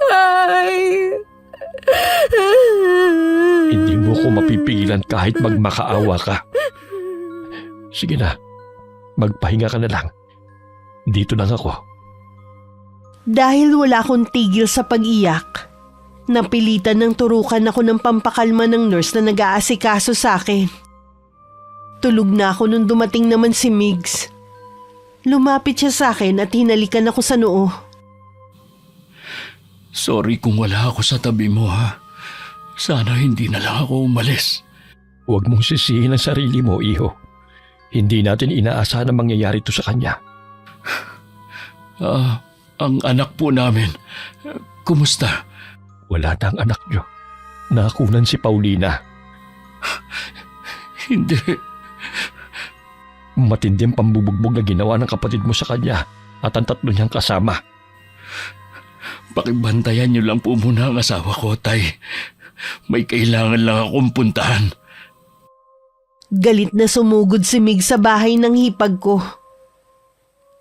Tay. Hindi mo ko mapipigilan kahit magmakaawa ka. Sige na, magpahinga ka na lang. Dito lang ako. Dahil wala akong tigil sa pag-iyak, napilitan ng turukan ako ng pampakalma ng nurse na nag-aasikaso sa akin. Tulog na ako nung dumating naman si Migs. Lumapit siya sa akin at hinalikan ako sa noo. Sorry kung wala ako sa tabi mo, ha? Sana hindi na lang ako umalis. Huwag mong sisihin ang sarili mo, iho. Hindi natin inaasahan na mangyayari to sa kanya. Ang anak po namin, kumusta? Wala na ang anak niyo. Nakakunan si Paulina. Hindi. Matindi ang pambubugbog na ginawa ng kapatid mo sa kanya at ang tatlo niyang kasama. Pakibantayan niyo lang po muna ang asawa ko, Tay. May kailangan lang akong puntahan. Galit na sumugod si Mig sa bahay ng hipag ko.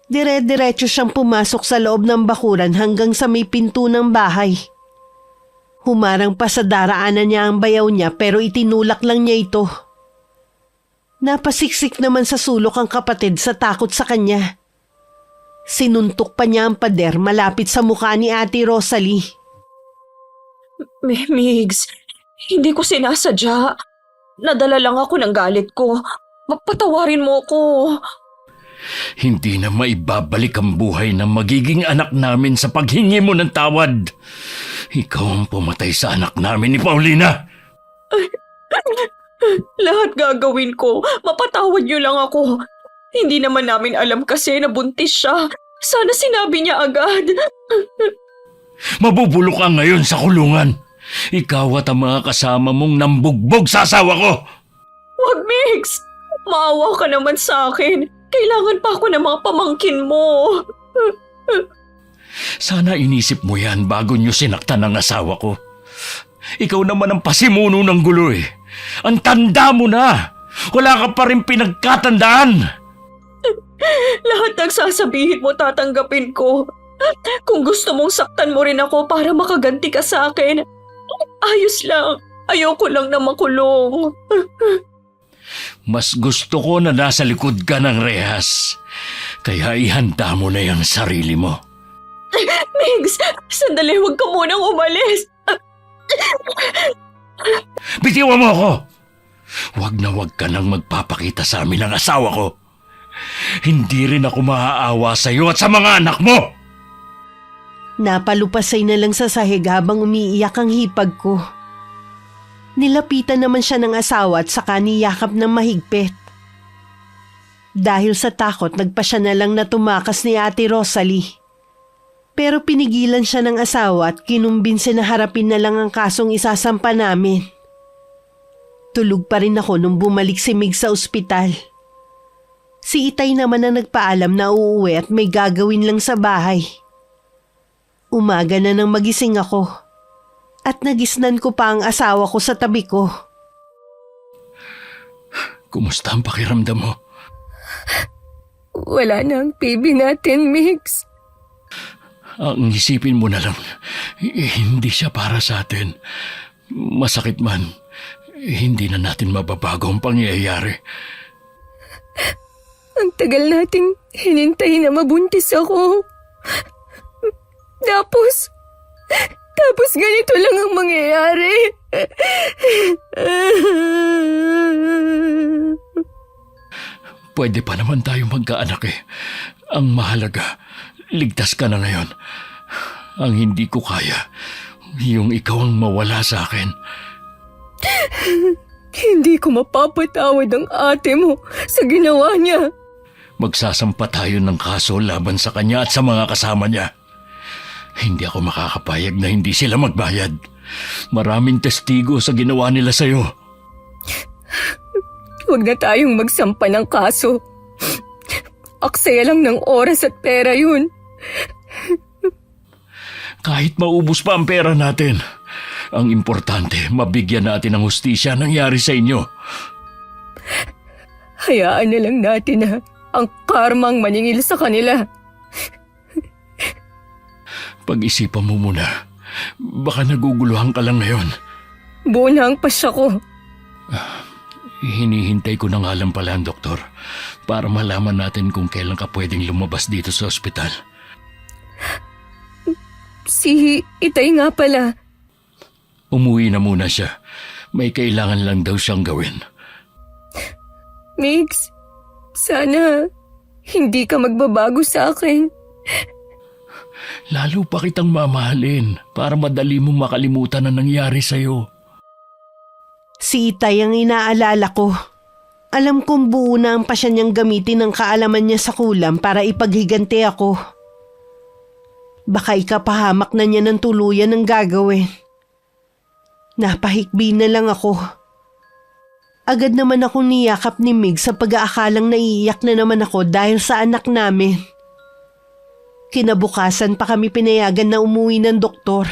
Dire-diretso siyang pumasok sa loob ng bakuran hanggang sa may pinto ng bahay. Humarang pa sa daraanan niya ang bayaw niya pero itinulak lang niya ito. Napasiksik naman sa sulok ang kapatid sa takot sa kanya. Sinuntok pa niya ang pader malapit sa mukha ni Ate Rosalie. Migs, hindi ko sinasadya. Nadala lang ako ng galit ko. Patawarin mo ko. Hindi na maibabalik ang buhay ng magiging anak namin sa paghingi mo ng tawad. Ikaw ang pumatay sa anak namin ni Paulina. Lahat gagawin ko. Mapatawad niyo lang ako. Hindi naman namin alam kasi na buntis siya. Sana sinabi niya agad. Mabubulok ka ngayon sa kulungan. Ikaw at ang mga kasama mong nambugbog sa asawa ko. Wag, Migs. Maawa ka naman sa akin. Kailangan pa ako ng mga pamangkin mo. Sana inisip mo yan bago niyo sinaktan ang asawa ko. Ikaw naman ang pasimuno ng gulo eh. Ang tanda mo na. Wala ka pa rin pinagkatandaan. Lahat ng sasabihin mo tatanggapin ko. Kung gusto mong saktan mo rin ako para makaganti ka sa akin, ayos lang. Ayoko lang na makulong. Mas gusto ko na nasa likod ka ng rehas. Kaya ihanda mo na yung sarili mo. Migs, sandali, huwag ka munang umalis. Bitiwan mo ako! Huwag na huwag ka nang magpapakita sa amin ng asawa ko. Hindi rin ako maaawa sa iyo at sa mga anak mo! Napalupasay na lang sa sahig habang umiiyak ang hipag ko. Nilapitan naman siya ng asawa at saka niyakap ng mahigpit. Dahil sa takot, nagpa siya na lang na tumakas ni Ate Rosalie. Pero pinigilan siya ng asawa at kinumbinsi na harapin na lang ang kasong isasampa namin. Tulog pa rin ako nung bumalik si Mig sa ospital. Si Itay naman ang nagpaalam na uuwi at may gagawin lang sa bahay. Umaga na nang magising ako at nagisnan ko pa ang asawa ko sa tabi ko. Kumusta ang pakiramdam mo? wala na ang baby natin, Migs. Ang isipin mo na lang, hindi siya para sa atin. Masakit man, hindi na natin mababago ang pangyayari. Ang tagal nating hinintay na mabuntis ako. Tapos ganito lang ang mangyayari. Pwede pa naman tayo magkaanak eh. Ang mahalaga, ligtas ka na ngayon. Ang hindi ko kaya, yung ikaw ang mawala sa akin. Hindi ko mapapatawad ang ate mo sa ginawa niya. Magsasampa tayo ng kaso laban sa kanya at sa mga kasama niya. Hindi ako makakapayag na hindi sila magbayad. Maraming testigo sa ginawa nila sa'yo. Huwag na tayong magsampa ng kaso. Aksaya lang ng oras at pera yun. Kahit maubos pa ang pera natin, ang importante, mabigyan natin ng hustisya nangyari sa inyo. Hayaan na lang natin na ang karmang maningil sa kanila. Pag-isipan mo muna, baka naguguluhan ka lang ngayon. Buo na ang pasya ko. Hinihintay ko na nga lang pala ang doktor para malaman natin kung kailan ka pwedeng lumabas dito sa ospital. Si Itay nga pala. Umuwi na muna siya. May kailangan lang daw siyang gawin. Migs, sana hindi ka magbabago sa akin. Lalo pa kitang mamahalin para madali mong makalimutan ang nangyari sa'yo. Si Itay ang inaalala ko. Alam kong buo na ang pasya niyang gamitin ang kaalaman niya sa kulam para ipaghiganti ako. Baka ikapahamak na niya ng tuluyan ang gagawin. Napahikbi na lang ako. Agad naman ako niyakap ni Mig sa pag-aakalang naiiyak na naman ako dahil sa anak namin. Kinabukasan pa kami pinayagan na umuwi ng doktor.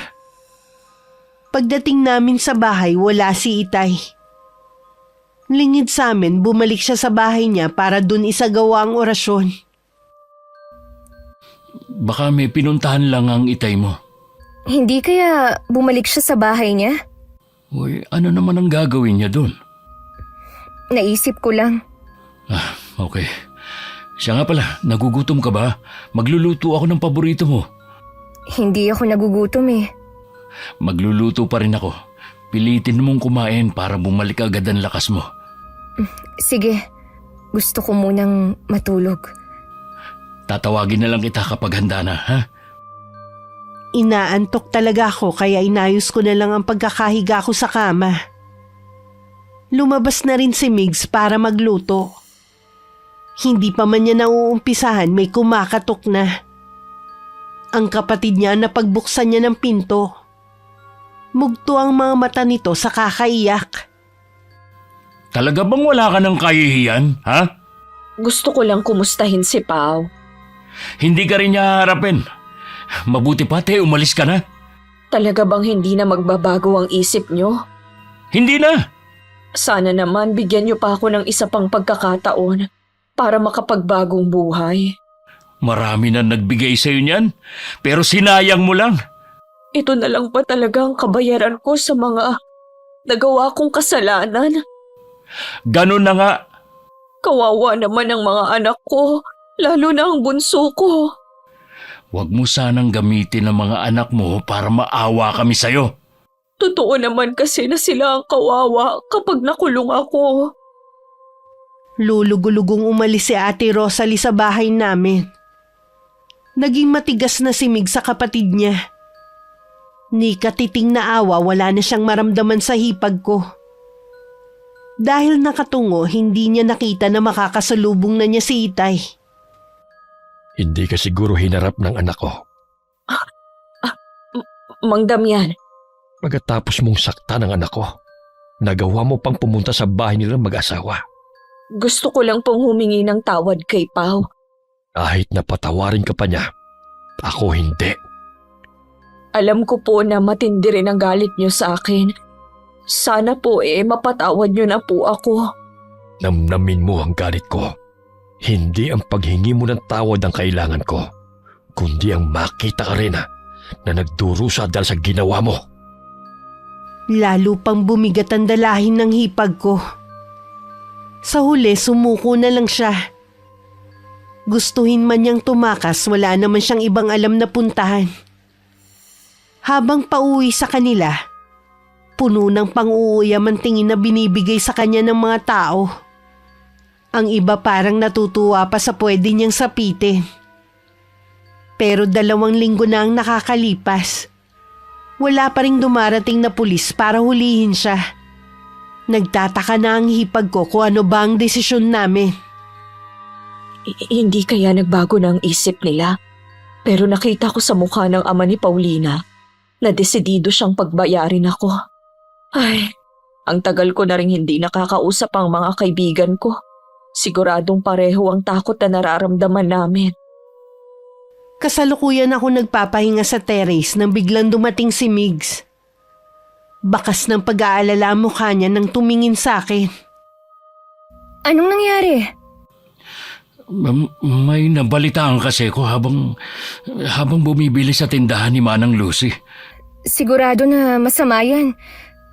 Pagdating namin sa bahay, wala si Itay. Lingid sa amin, bumalik siya sa bahay niya para dun isagawa ang orasyon. Baka may pinuntahan lang ang Itay mo. Hindi kaya bumalik siya sa bahay niya? Uy, ano naman ang gagawin niya dun? Naisip ko lang. Okay. Siya nga pala, nagugutom ka ba? Magluluto ako ng paborito mo. Hindi ako nagugutom eh. Magluluto pa rin ako. Pilitin mong kumain para bumalik agad ang lakas mo. Sige, gusto ko munang matulog. Tatawagin na lang kita kapag handa na, ha? Inaantok talaga ako kaya inayos ko na lang ang pagkakahiga ko sa kama. Lumabas na rin si Migs para magluto. Hindi pa man niya nauumpisahan, may kumakatok na. Ang kapatid niya na pagbuksan niya ng pinto. Mugto ang mga mata nito sa kakaiyak. Talaga bang wala ka ng kahihiyan, ha? Gusto ko lang kumustahin si Pao. Hindi ka rin niya haharapin. Mabuti pa, umalis ka na. Talaga bang hindi na magbabago ang isip niyo? Hindi na! Sana naman bigyan niyo pa ako ng isa pang pagkakataon para makapagbagong buhay. Marami na nagbigay sa'yo niyan, pero sinayang mo lang. Ito na lang ba talaga ang kabayaran ko sa mga nagawa kong kasalanan? Ganun na nga. Kawawa naman ang mga anak ko, lalo na ang bunso ko. Huwag mo sanang gamitin ang mga anak mo para maawa kami sa'yo. Totoo naman kasi na sila ang kawawa kapag nakulong ako. Lulugulugong umalis si Ate Rosalie sa bahay namin. Naging matigas na si Mig sa kapatid niya. Ni katiting na awa, wala na siyang maramdaman sa hipag ko. Dahil nakatungo, hindi niya nakita na makakasalubong na niya si Itay. Hindi ka siguro hinarap ng anak ko. Mang Damian, Pagkatapos mong sakta ng anak ko, nagawa mo pang pumunta sa bahay nilang mag-asawa. gusto ko lang pong humingi ng tawad kay Pao. Kahit napatawarin ka pa niya, ako hindi. Alam ko po na matindi rin ang galit niyo sa akin. Sana po mapatawad niyo na po ako. Namnamin mo ang galit ko. Hindi ang paghingi mo ng tawad ang kailangan ko, kundi ang makita ka rin na nagdurusa dahil sa ginawa mo. Lalo pang bumigat ang dalahin ng hipag ko. Sa huli, sumuko na lang siya. Gustuhin man niyang tumakas, wala naman siyang ibang alam na puntahan. Habang pauwi sa kanila, puno ng pang-uuyam ang tingin na binibigay sa kanya ng mga tao. Ang iba parang natutuwa pa sa pwede niyang sapitin. Pero 2 linggo na ang nakakalipas. Wala pa ring dumarating na pulis para hulihin siya. Nagtataka na ang hipag ko kung ano ba ang desisyon namin. Hindi kaya nagbago ng isip nila? Pero nakita ko sa mukha ng ama ni Paulina na desidido siyang pagbayarin ako. Ay, ang tagal ko na rin hindi nakakausap ang mga kaibigan ko. Siguradong pareho ang takot na nararamdaman namin. Kasalukuyan ako nagpapahinga sa terrace nang biglang dumating si Migs. Bakas ng pag-aalala ang mukha niya nang tumingin sa akin. Anong nangyari? May nabalitaan kasi ko habang bumibili sa tindahan ni Manang Lucy. Sigurado na masama yan.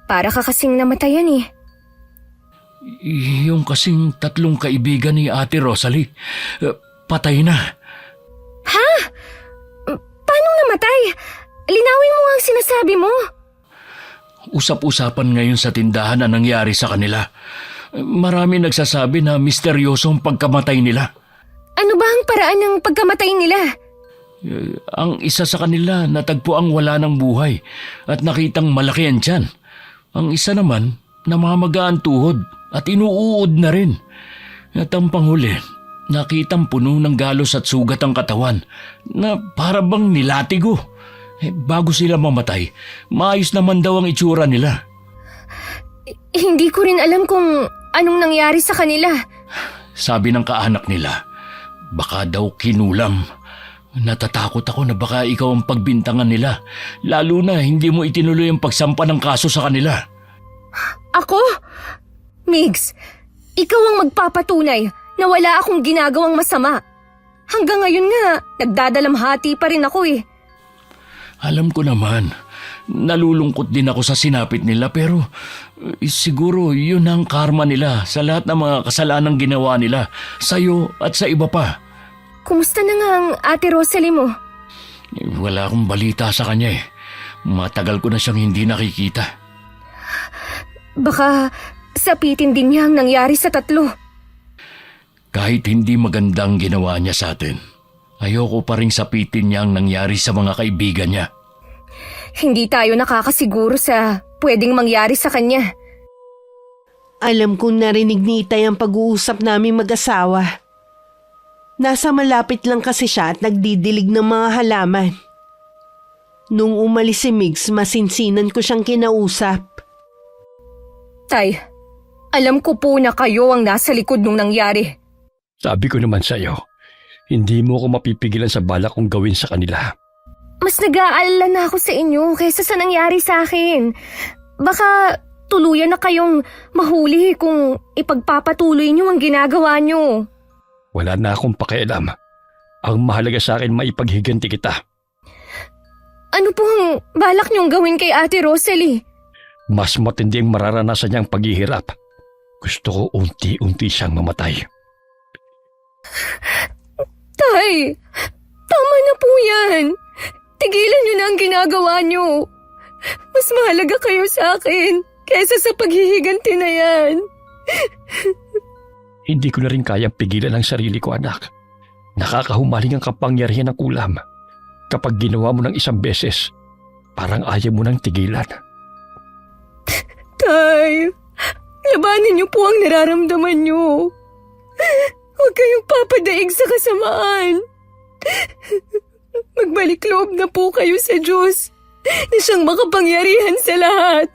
Para ka kasing namatayan eh. Yung kasing 3 kaibigan ni Ate Rosalie, patay na. Ha? Paano namatay? Linawin mo nga ang sinasabi mo. Usap-usapan ngayon sa tindahan ang nangyari sa kanila. Marami nagsasabi na misteryoso ang pagkamatay nila. Ano ba ang paraan ng pagkamatay nila? Ang isa sa kanila natagpo ang wala ng buhay at nakitang malaki ang tiyan. Ang isa naman namamaga ang tuhod at inuuod na rin. At ang panghuli, nakitang puno ng galos at sugat ang katawan na para bang nilatigo. Bago sila mamatay, maayos naman daw ang itsura nila. Hindi ko rin alam kung anong nangyari sa kanila. Sabi ng kaanak nila, baka daw kinulam. Natatakot ako na baka ikaw ang pagbintangan nila, lalo na hindi mo itinuloy ang pagsampa ng kaso sa kanila. Ako? Migs, ikaw ang magpapatunay na wala akong ginagawang masama. Hanggang ngayon nga, nagdadalamhati pa rin ako eh. Alam ko naman, nalulungkot din ako sa sinapit nila pero siguro yun ang karma nila sa lahat ng mga kasalanang ginawa nila, sa'yo at sa iba pa. Kumusta na nga ang Ate Rosalie mo? Wala akong balita sa kanya eh. Matagal ko na siyang hindi nakikita. Baka sapitin din niya ang nangyari sa 3. Kahit hindi magandang ginawa niya sa atin, ayoko pa rin sapitin niya ang nangyari sa mga kaibigan niya. Hindi tayo nakakasiguro sa pwedeng mangyari sa kanya. Alam kong narinig ni Itay ang pag-uusap namin mag-asawa. Nasa malapit lang kasi siya at nagdidilig ng mga halaman. Nung umalis si Migs, masinsinan ko siyang kinausap. Tay, alam ko po na kayo ang nasa likod nung nangyari. Sabi ko naman sa'yo, hindi mo ako mapipigilan sa balak kong gawin sa kanila. Mas nag-aalala na ako sa inyo kaysa sa nangyari sa akin. Baka tuluyan na kayong mahuli kung ipagpapatuloy niyo ang ginagawa niyo. Wala na akong pakialam. Ang mahalaga sa akin maipaghiganti kita. Ano pong balak niyong gawin kay Ate Rosalie? Mas matindi ang mararanasan niyang paghihirap. Gusto ko unti-unti siyang mamatay. Tay, tama na po yan. Tigilan niyo na ang ginagawa niyo. Mas mahalaga kayo sa akin kaysa sa paghihiganti na yan. Hindi ko na rin kayang pigilan ang sarili ko, anak. Nakakahumaling ang kapangyarihan ng kulam. Kapag ginawa mo ng isang beses, parang ayaw mo nang tigilan. Tay, labanan niyo po ang nararamdaman niyo. Huwag kayong papadaig sa kasamaan. Magbalik loob na po kayo sa Diyos na siyang makapangyarihan sa lahat.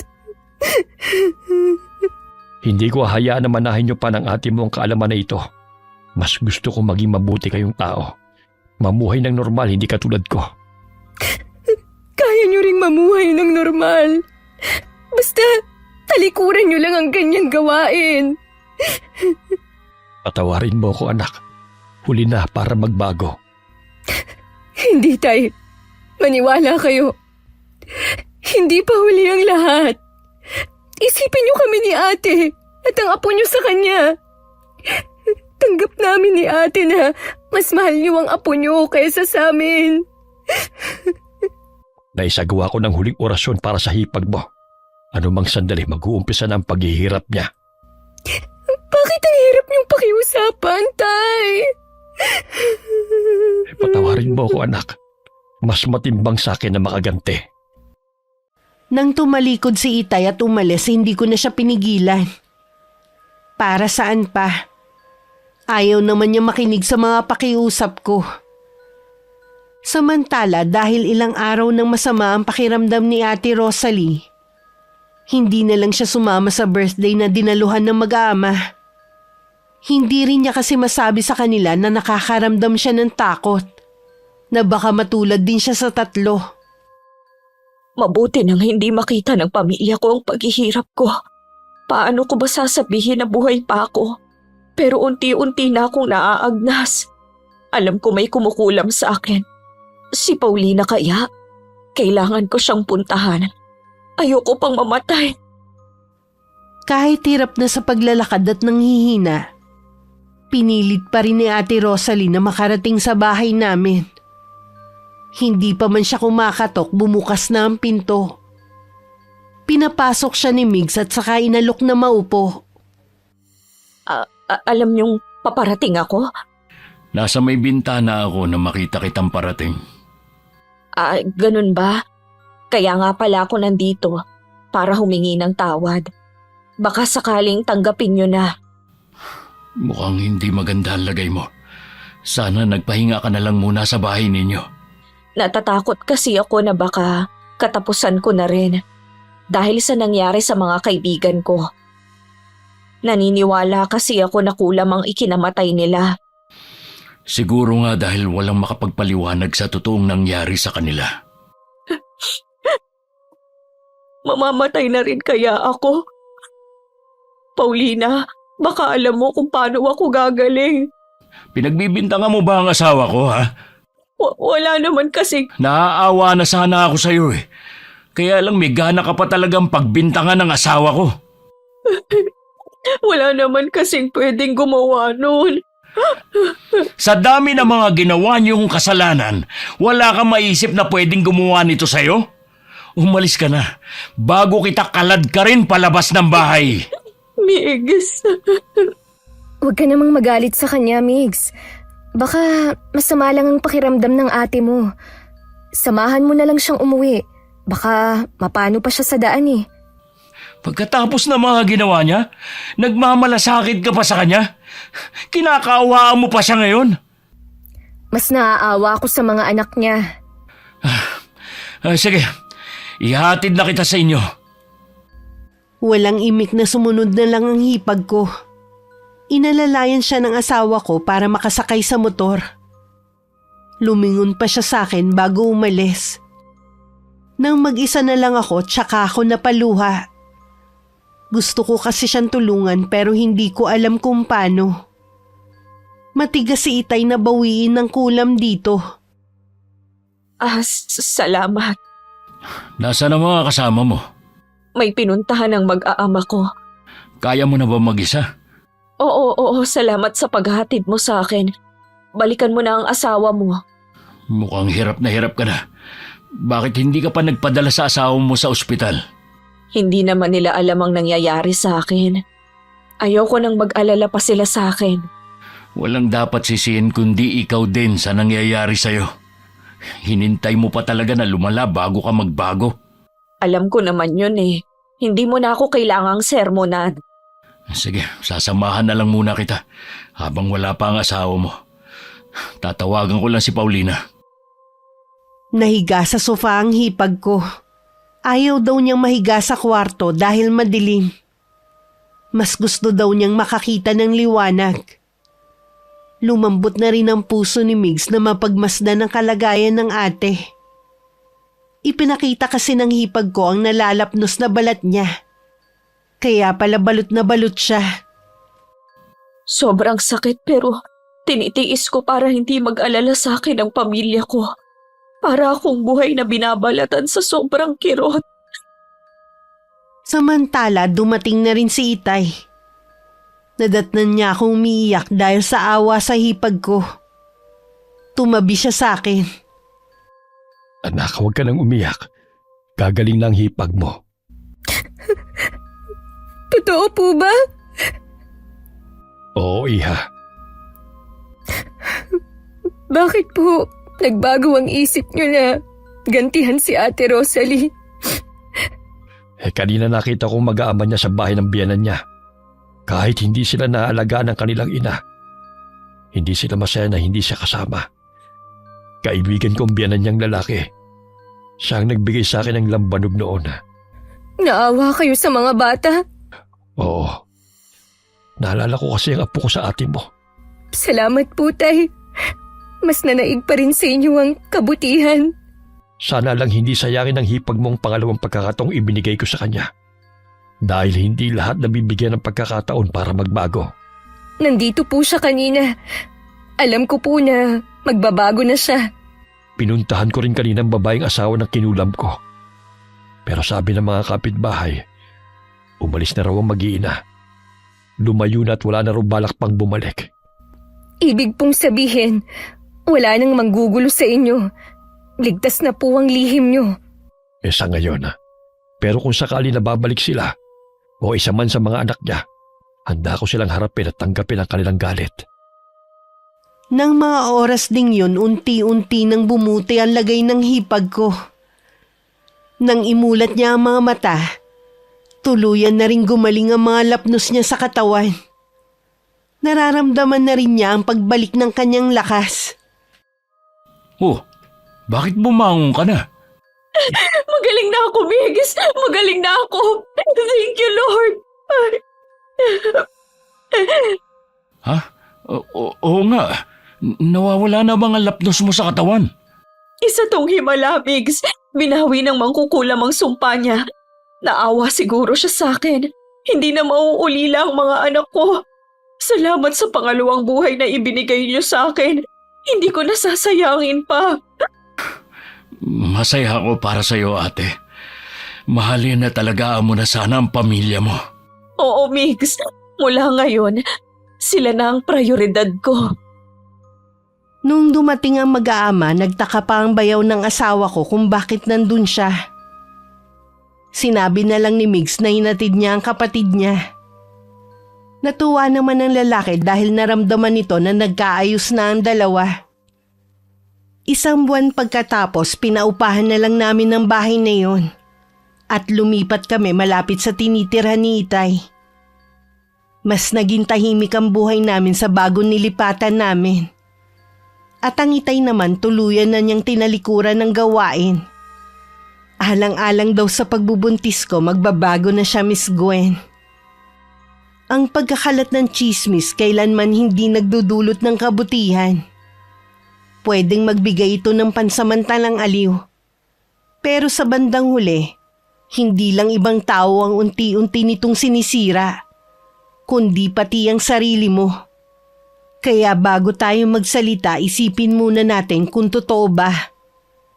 Hindi ko hayaan na manahin niyo pa ng ate mo ang kaalaman na ito. Mas gusto ko maging mabuti kayong tao. Mamuhay ng normal, hindi katulad ko. Kaya niyo ring mamuhay ng normal. Basta talikuran niyo lang ang ganyang gawain. Patawarin mo ko, anak. huli na para magbago. Hindi, Tay. Maniwala kayo. Hindi pa huli ang lahat. Isipin niyo kami ni ate at ang apo niyo sa kanya. Tanggap namin ni ate na mas mahal niyo ang apo niyo kaysa sa amin. Naisagawa ko ng huling orasyon para sa hipag mo. Ano mang sandali mag-uumpisa na ang paghihirap niya. Bakit ang hirap niyong pakiusapan, Tay? Patawarin mo ako, anak. Mas matimbang sa akin na makaganti. Nang tumalikod si Itay at umalis, hindi ko na siya pinigilan. Para saan pa? Ayaw naman niya makinig sa mga pakiusap ko. Samantala, dahil ilang araw nang masama ang pakiramdam ni Ate Rosalie, hindi na lang siya sumama sa birthday na dinaluhan ng mag-aama. Hindi rin niya kasi masabi sa kanila na nakakaramdam siya ng takot, na baka matulad din siya sa tatlo. Mabuti nang hindi makita ng pamilya ko ang paghihirap ko. Paano ko ba sasabihin na buhay pa ako? Pero unti-unti na akong naaagnas. Alam ko may kumukulam sa akin. Si Paulina kaya? Kailangan ko siyang puntahan. Ayoko pang mamatay. Kahit hirap na sa paglalakad at nanghihina, pinilit pa rin ni Ate Rosalie na makarating sa bahay namin. Hindi pa man siya kumakatok, bumukas na ang pinto. Pinapasok siya ni Migs at saka inalok na maupo. Alam niyong paparating ako? Nasa may bintana ako na makita kitang parating. Ganun ba? Kaya nga pala ako nandito para humingi ng tawad. Baka sakaling tanggapin niyo na. Mukhang hindi maganda ang lagay mo. Sana nagpahinga ka na lang muna sa bahay ninyo. Natatakot kasi ako na baka katapusan ko na rin dahil sa nangyari sa mga kaibigan ko. Naniniwala kasi ako na kulam ang ikinamatay nila. Siguro nga dahil walang makapagpaliwanag sa totoong nangyari sa kanila. Mamamatay na rin kaya ako? Paulina, baka alam mo kung paano ako gagaling. Pinagbibintangan mo ba ang asawa ko, ha? Wala naman kasi. Naaawa na sana ako sa'yo eh. Kaya lang may gana ka pa talagang pagbintangan ng asawa ko. Wala naman kasing pwedeng gumawa nun. Sa dami ng mga ginawa niyong kasalanan, wala kang maisip na pwedeng gumawa nito sa'yo? Umalis ka na, bago kita kalad ka rin palabas ng bahay. Migs. Huwag ka namang magalit sa kanya, Migs. Baka masama lang ang pakiramdam ng ate mo. Samahan mo na lang siyang umuwi. Baka mapano pa siya sa daan eh. Pagkatapos ng mga ginawa niya, nagmamalasakit ka pa sa kanya? Kinakaawaan mo pa siya ngayon? Mas naaawa ako sa mga anak niya. Sige, ihatid na kita sa inyo. Walang imik na sumunod na lang ang hipag ko. Inalalayan siya ng asawa ko para makasakay sa motor. Lumingon pa siya sa akin bago umalis. Nang mag-isa na lang ako, tsaka ako napaluha. Gusto ko kasi siyang tulungan pero hindi ko alam kung paano. Matigas si Itay na bawiin ng kulam dito. Salamat. Nasaan ang mga kasama mo? May pinuntahan ng mag-aama ko. Kaya mo na ba mag-isa? Oo, salamat sa paghatid mo sa akin. Balikan mo na ang asawa mo. Mukhang hirap ka na. Bakit hindi ka pa nagpadala sa asawa mo sa ospital? Hindi naman nila alam ang nangyayari sa akin. Ayoko nang mag-alala pa sila sa akin. Walang dapat sisihin kundi ikaw din sa nangyayari sa'yo. Hinintay mo pa talaga na lumala bago ka magbago. Alam ko naman yun eh. Hindi mo na ako kailangang sermonan. Sige, sasamahan na lang muna kita habang wala pa ang asawa mo. Tatawagan ko lang si Paulina. Nahiga sa sofa ang hipag ko. Ayaw daw niyang mahiga sa kwarto dahil madilim. Mas gusto daw niyang makakita ng liwanag. Lumambot na rin ang puso ni Migs na mapagmasdan ang kalagayan ng ate. Ipinakita kasi ng hipag ko ang nalalapnos na balat niya. Kaya pala balot na balot siya. Sobrang sakit pero Tinitiis ko para hindi mag-alala sa akin ang pamilya ko. Para akong buhay na binabalatan sa sobrang kirot. Samantala, dumating na rin si Itay. Nadatnan niya akong umiiyak dahil sa awa sa hipag ko. Tumabi siya sa akin. Anak, huwag ka nang umiyak. Gagaling na ang hipag mo. Totoo po ba? Oo, iha. Bakit po nagbago ang isip niyo na gantihan si Ate Rosalie? Kanina nakita kong mag-aama niya sa bahay ng biyanan niya. Kahit hindi sila naaalagaan ng kanilang ina, hindi sila masaya na hindi siya kasama. Kaibigan kong biyanan niyang lalaki. Siya ang nagbigay sa akin ng lambanog noon. Naawa kayo sa mga bata? Oo. Naalala ko kasi ang apo ko sa ate mo. Salamat po, Tay. Mas nanaig pa rin sa inyo ang kabutihan. Sana lang hindi sayangin ang hipag mong pangalawang pagkakataong ibinigay ko sa kanya. Dahil hindi lahat nabibigyan ng pagkakataon para magbago. Nandito po siya kanina. Alam ko po na magbabago na siya. Pinuntahan ko rin kanina ang babaeng asawa ng kinulam ko. Pero sabi ng mga kapitbahay, umalis na raw ang mag-iina. Lumayo na at wala na raw balak pang bumalik. Ibig pong sabihin, wala nang manggugulo sa inyo. Ligtas na po ang lihim nyo. Sa ngayon. Pero kung sakali na babalik sila, o isa man sa mga anak niya, handa ko silang harapin at tanggapin ang kanilang galit. Nang mga oras ding yun, unti-unti nang bumuti ang lagay ng hipag ko. Nang imulat niya ang mga mata, tuluyan na rin gumaling ang mga lapnos niya sa katawan. Nararamdaman na rin niya ang pagbalik ng kanyang lakas. Oh, bakit bumangon ka na? Magaling na ako, Migs! Magaling na ako! Thank you, Lord! Ha? Oo nga. Nawawala na mga lapnos mo sa katawan? Isa tong himala, Migs. Binawi ng mangkukulam ang sumpa niya. Naawa siguro siya sa akin. Hindi na mauulila ang mga anak ko. Salamat sa pangalawang buhay na ibinigay niyo sa akin. Hindi ko nasasayangin pa. Masaya ako para sa iyo, ate. Mahalin na talaga mo na sana ang pamilya mo. Oo, Migs. Mula ngayon, sila na ang prioridad ko. Nung dumating ang mag-aama, nagtaka pa ang bayaw ng asawa ko kung bakit nandun siya. Sinabi na lang ni Migs na hinatid niya ang kapatid niya. Natuwa naman ang lalaki dahil naramdaman nito na nagkaayos na ang dalawa. Isang buwan pagkatapos, pinaupahan na lang namin ang bahay na yun. At lumipat kami malapit sa tinitirhan ni Itay. Mas naging tahimik ang buhay namin sa bagong nilipatan namin. At ang Itay naman tuluyan na niyang tinalikuran ng gawain. Alang-alang daw sa pagbubuntis ko, magbabago na siya, Miss Gwen. Ang pagkakalat ng chismis kailanman hindi nagdudulot ng kabutihan. Pwedeng magbigay ito ng pansamantalang aliw. Pero sa bandang huli, hindi lang ibang tao ang unti-unti nitong sinisira, kundi pati ang sarili mo. Kaya bago tayo magsalita, isipin muna natin kung totoo ba,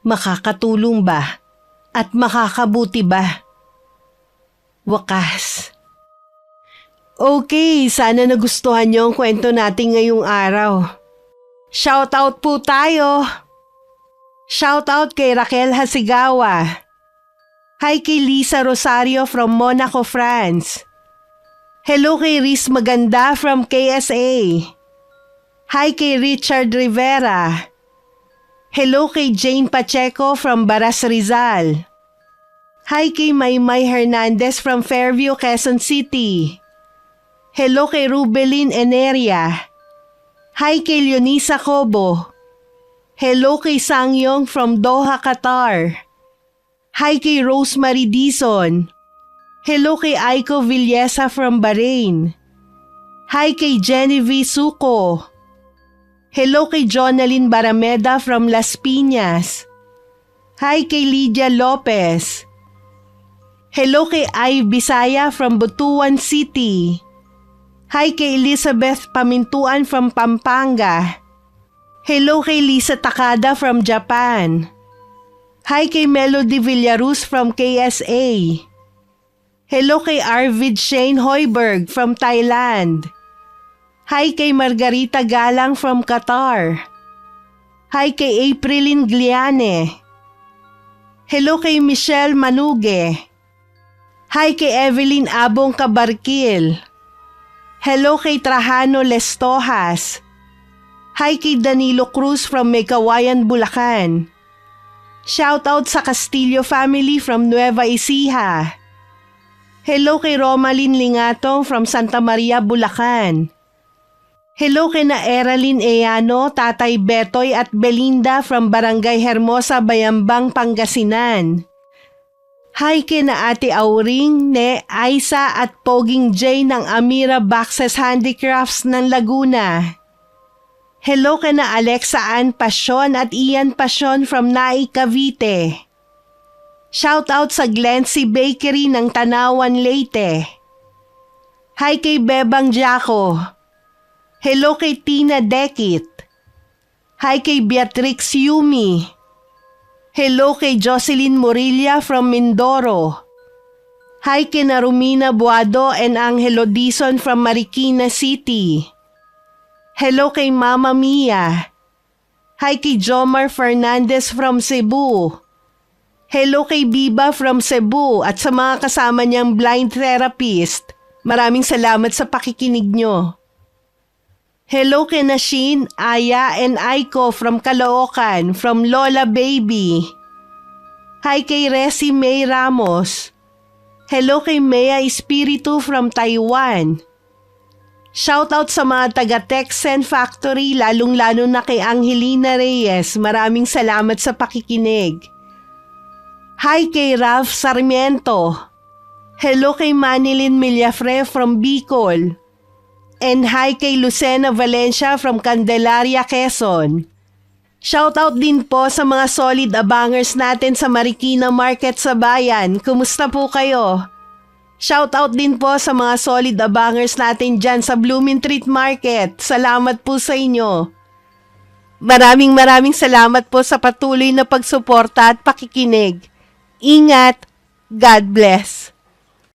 makakatulong ba, at makakabuti ba. Wakas. Okay, sana nagustuhan niyo ang kwento natin ngayong araw. Shoutout po tayo. Shoutout kay Raquel Hasigawa. Hi kay Lisa Rosario from Monaco, France. Hello kay Riz Maganda from KSA. Hi kay Richard Rivera. Hello kay Jane Pacheco from Baras Rizal. Hi kay Maymay Hernandez from Fairview, Quezon City. Hello kay Rubelin Eneria. Hi kay Leonisa Cobo. Hello kay Sangyong from Doha, Qatar. Hi kay Rosemary Dizon. Hello kay Aiko Villesa from Bahrain. Hi kay Genevieve Suko. Hello kay Jonalyn Barameda from Las Piñas. Hi kay Lydia Lopez. Hello kay Ay Bisaya from Butuan City. Hi kay Elizabeth Pamintuan from Pampanga. Hello kay Lisa Takada from Japan. Hi kay Melody Villaruz from KSA. Hello kay Arvid Shane Hoiberg from Thailand. Hi kay Margarita Galang from Qatar. Hi kay Aprilin Gliane. Hello kay Michelle Manuge. Hi kay Evelyn Abong Kabarkil. Hello kay Trajano Lestojas. Hi kay Danilo Cruz from Meykawayan, Bulacan. Shout out sa Castillo family from Nueva Ecija. Hello kay Romalyn Lingatong from Santa Maria, Bulacan. Hello kay na Eralyn Eano, Tatay Betoy at Belinda from Barangay Hermosa, Bayambang, Pangasinan. Hi kay na Ate Auring, Ne, Aisa at Poging J ng Amira Boxes Handicrafts ng Laguna. Hello kay na Alexa Ann Pasyon at Ian Pasyon from Nai, Cavite. Shout out sa Glency Bakery ng Tanawan, Leyte. Hi kay Bebang Jaco. Hello kay Tina Dekit. Hi kay Beatrix Yumi. Hello kay Jocelyn Morilla from Mindoro. Hi kay na Romina Buado and Angelo Dizon from Marikina City. Hello kay Mama Mia. Hi kay Jomar Fernandez from Cebu. Hello kay Biba from Cebu at sa mga kasama niyang blind therapist. Maraming salamat sa pakikinig nyo. Hello kay Nashin, Aya and Aiko from Caloocan from Lola Baby. Hi kay Resi May Ramos. Hello kay Mea Espiritu from Taiwan. Shoutout sa mga taga Texen Factory, lalong-lalo na kay Angelina Reyes. Maraming salamat sa pakikinig. Hi kay Ralph Sarmiento. Hello kay Manilyn Millafre from Bicol. And hi kay Lucena Valencia from Candelaria, Quezon. Shoutout din po sa mga solid abangers natin sa Marikina Market sa bayan. Kumusta po kayo? Shoutout din po sa mga solid abangers natin dyan sa Blooming Treat Market. Salamat po sa inyo. Maraming salamat po sa patuloy na pagsuporta at pakikinig. Ingat. God bless.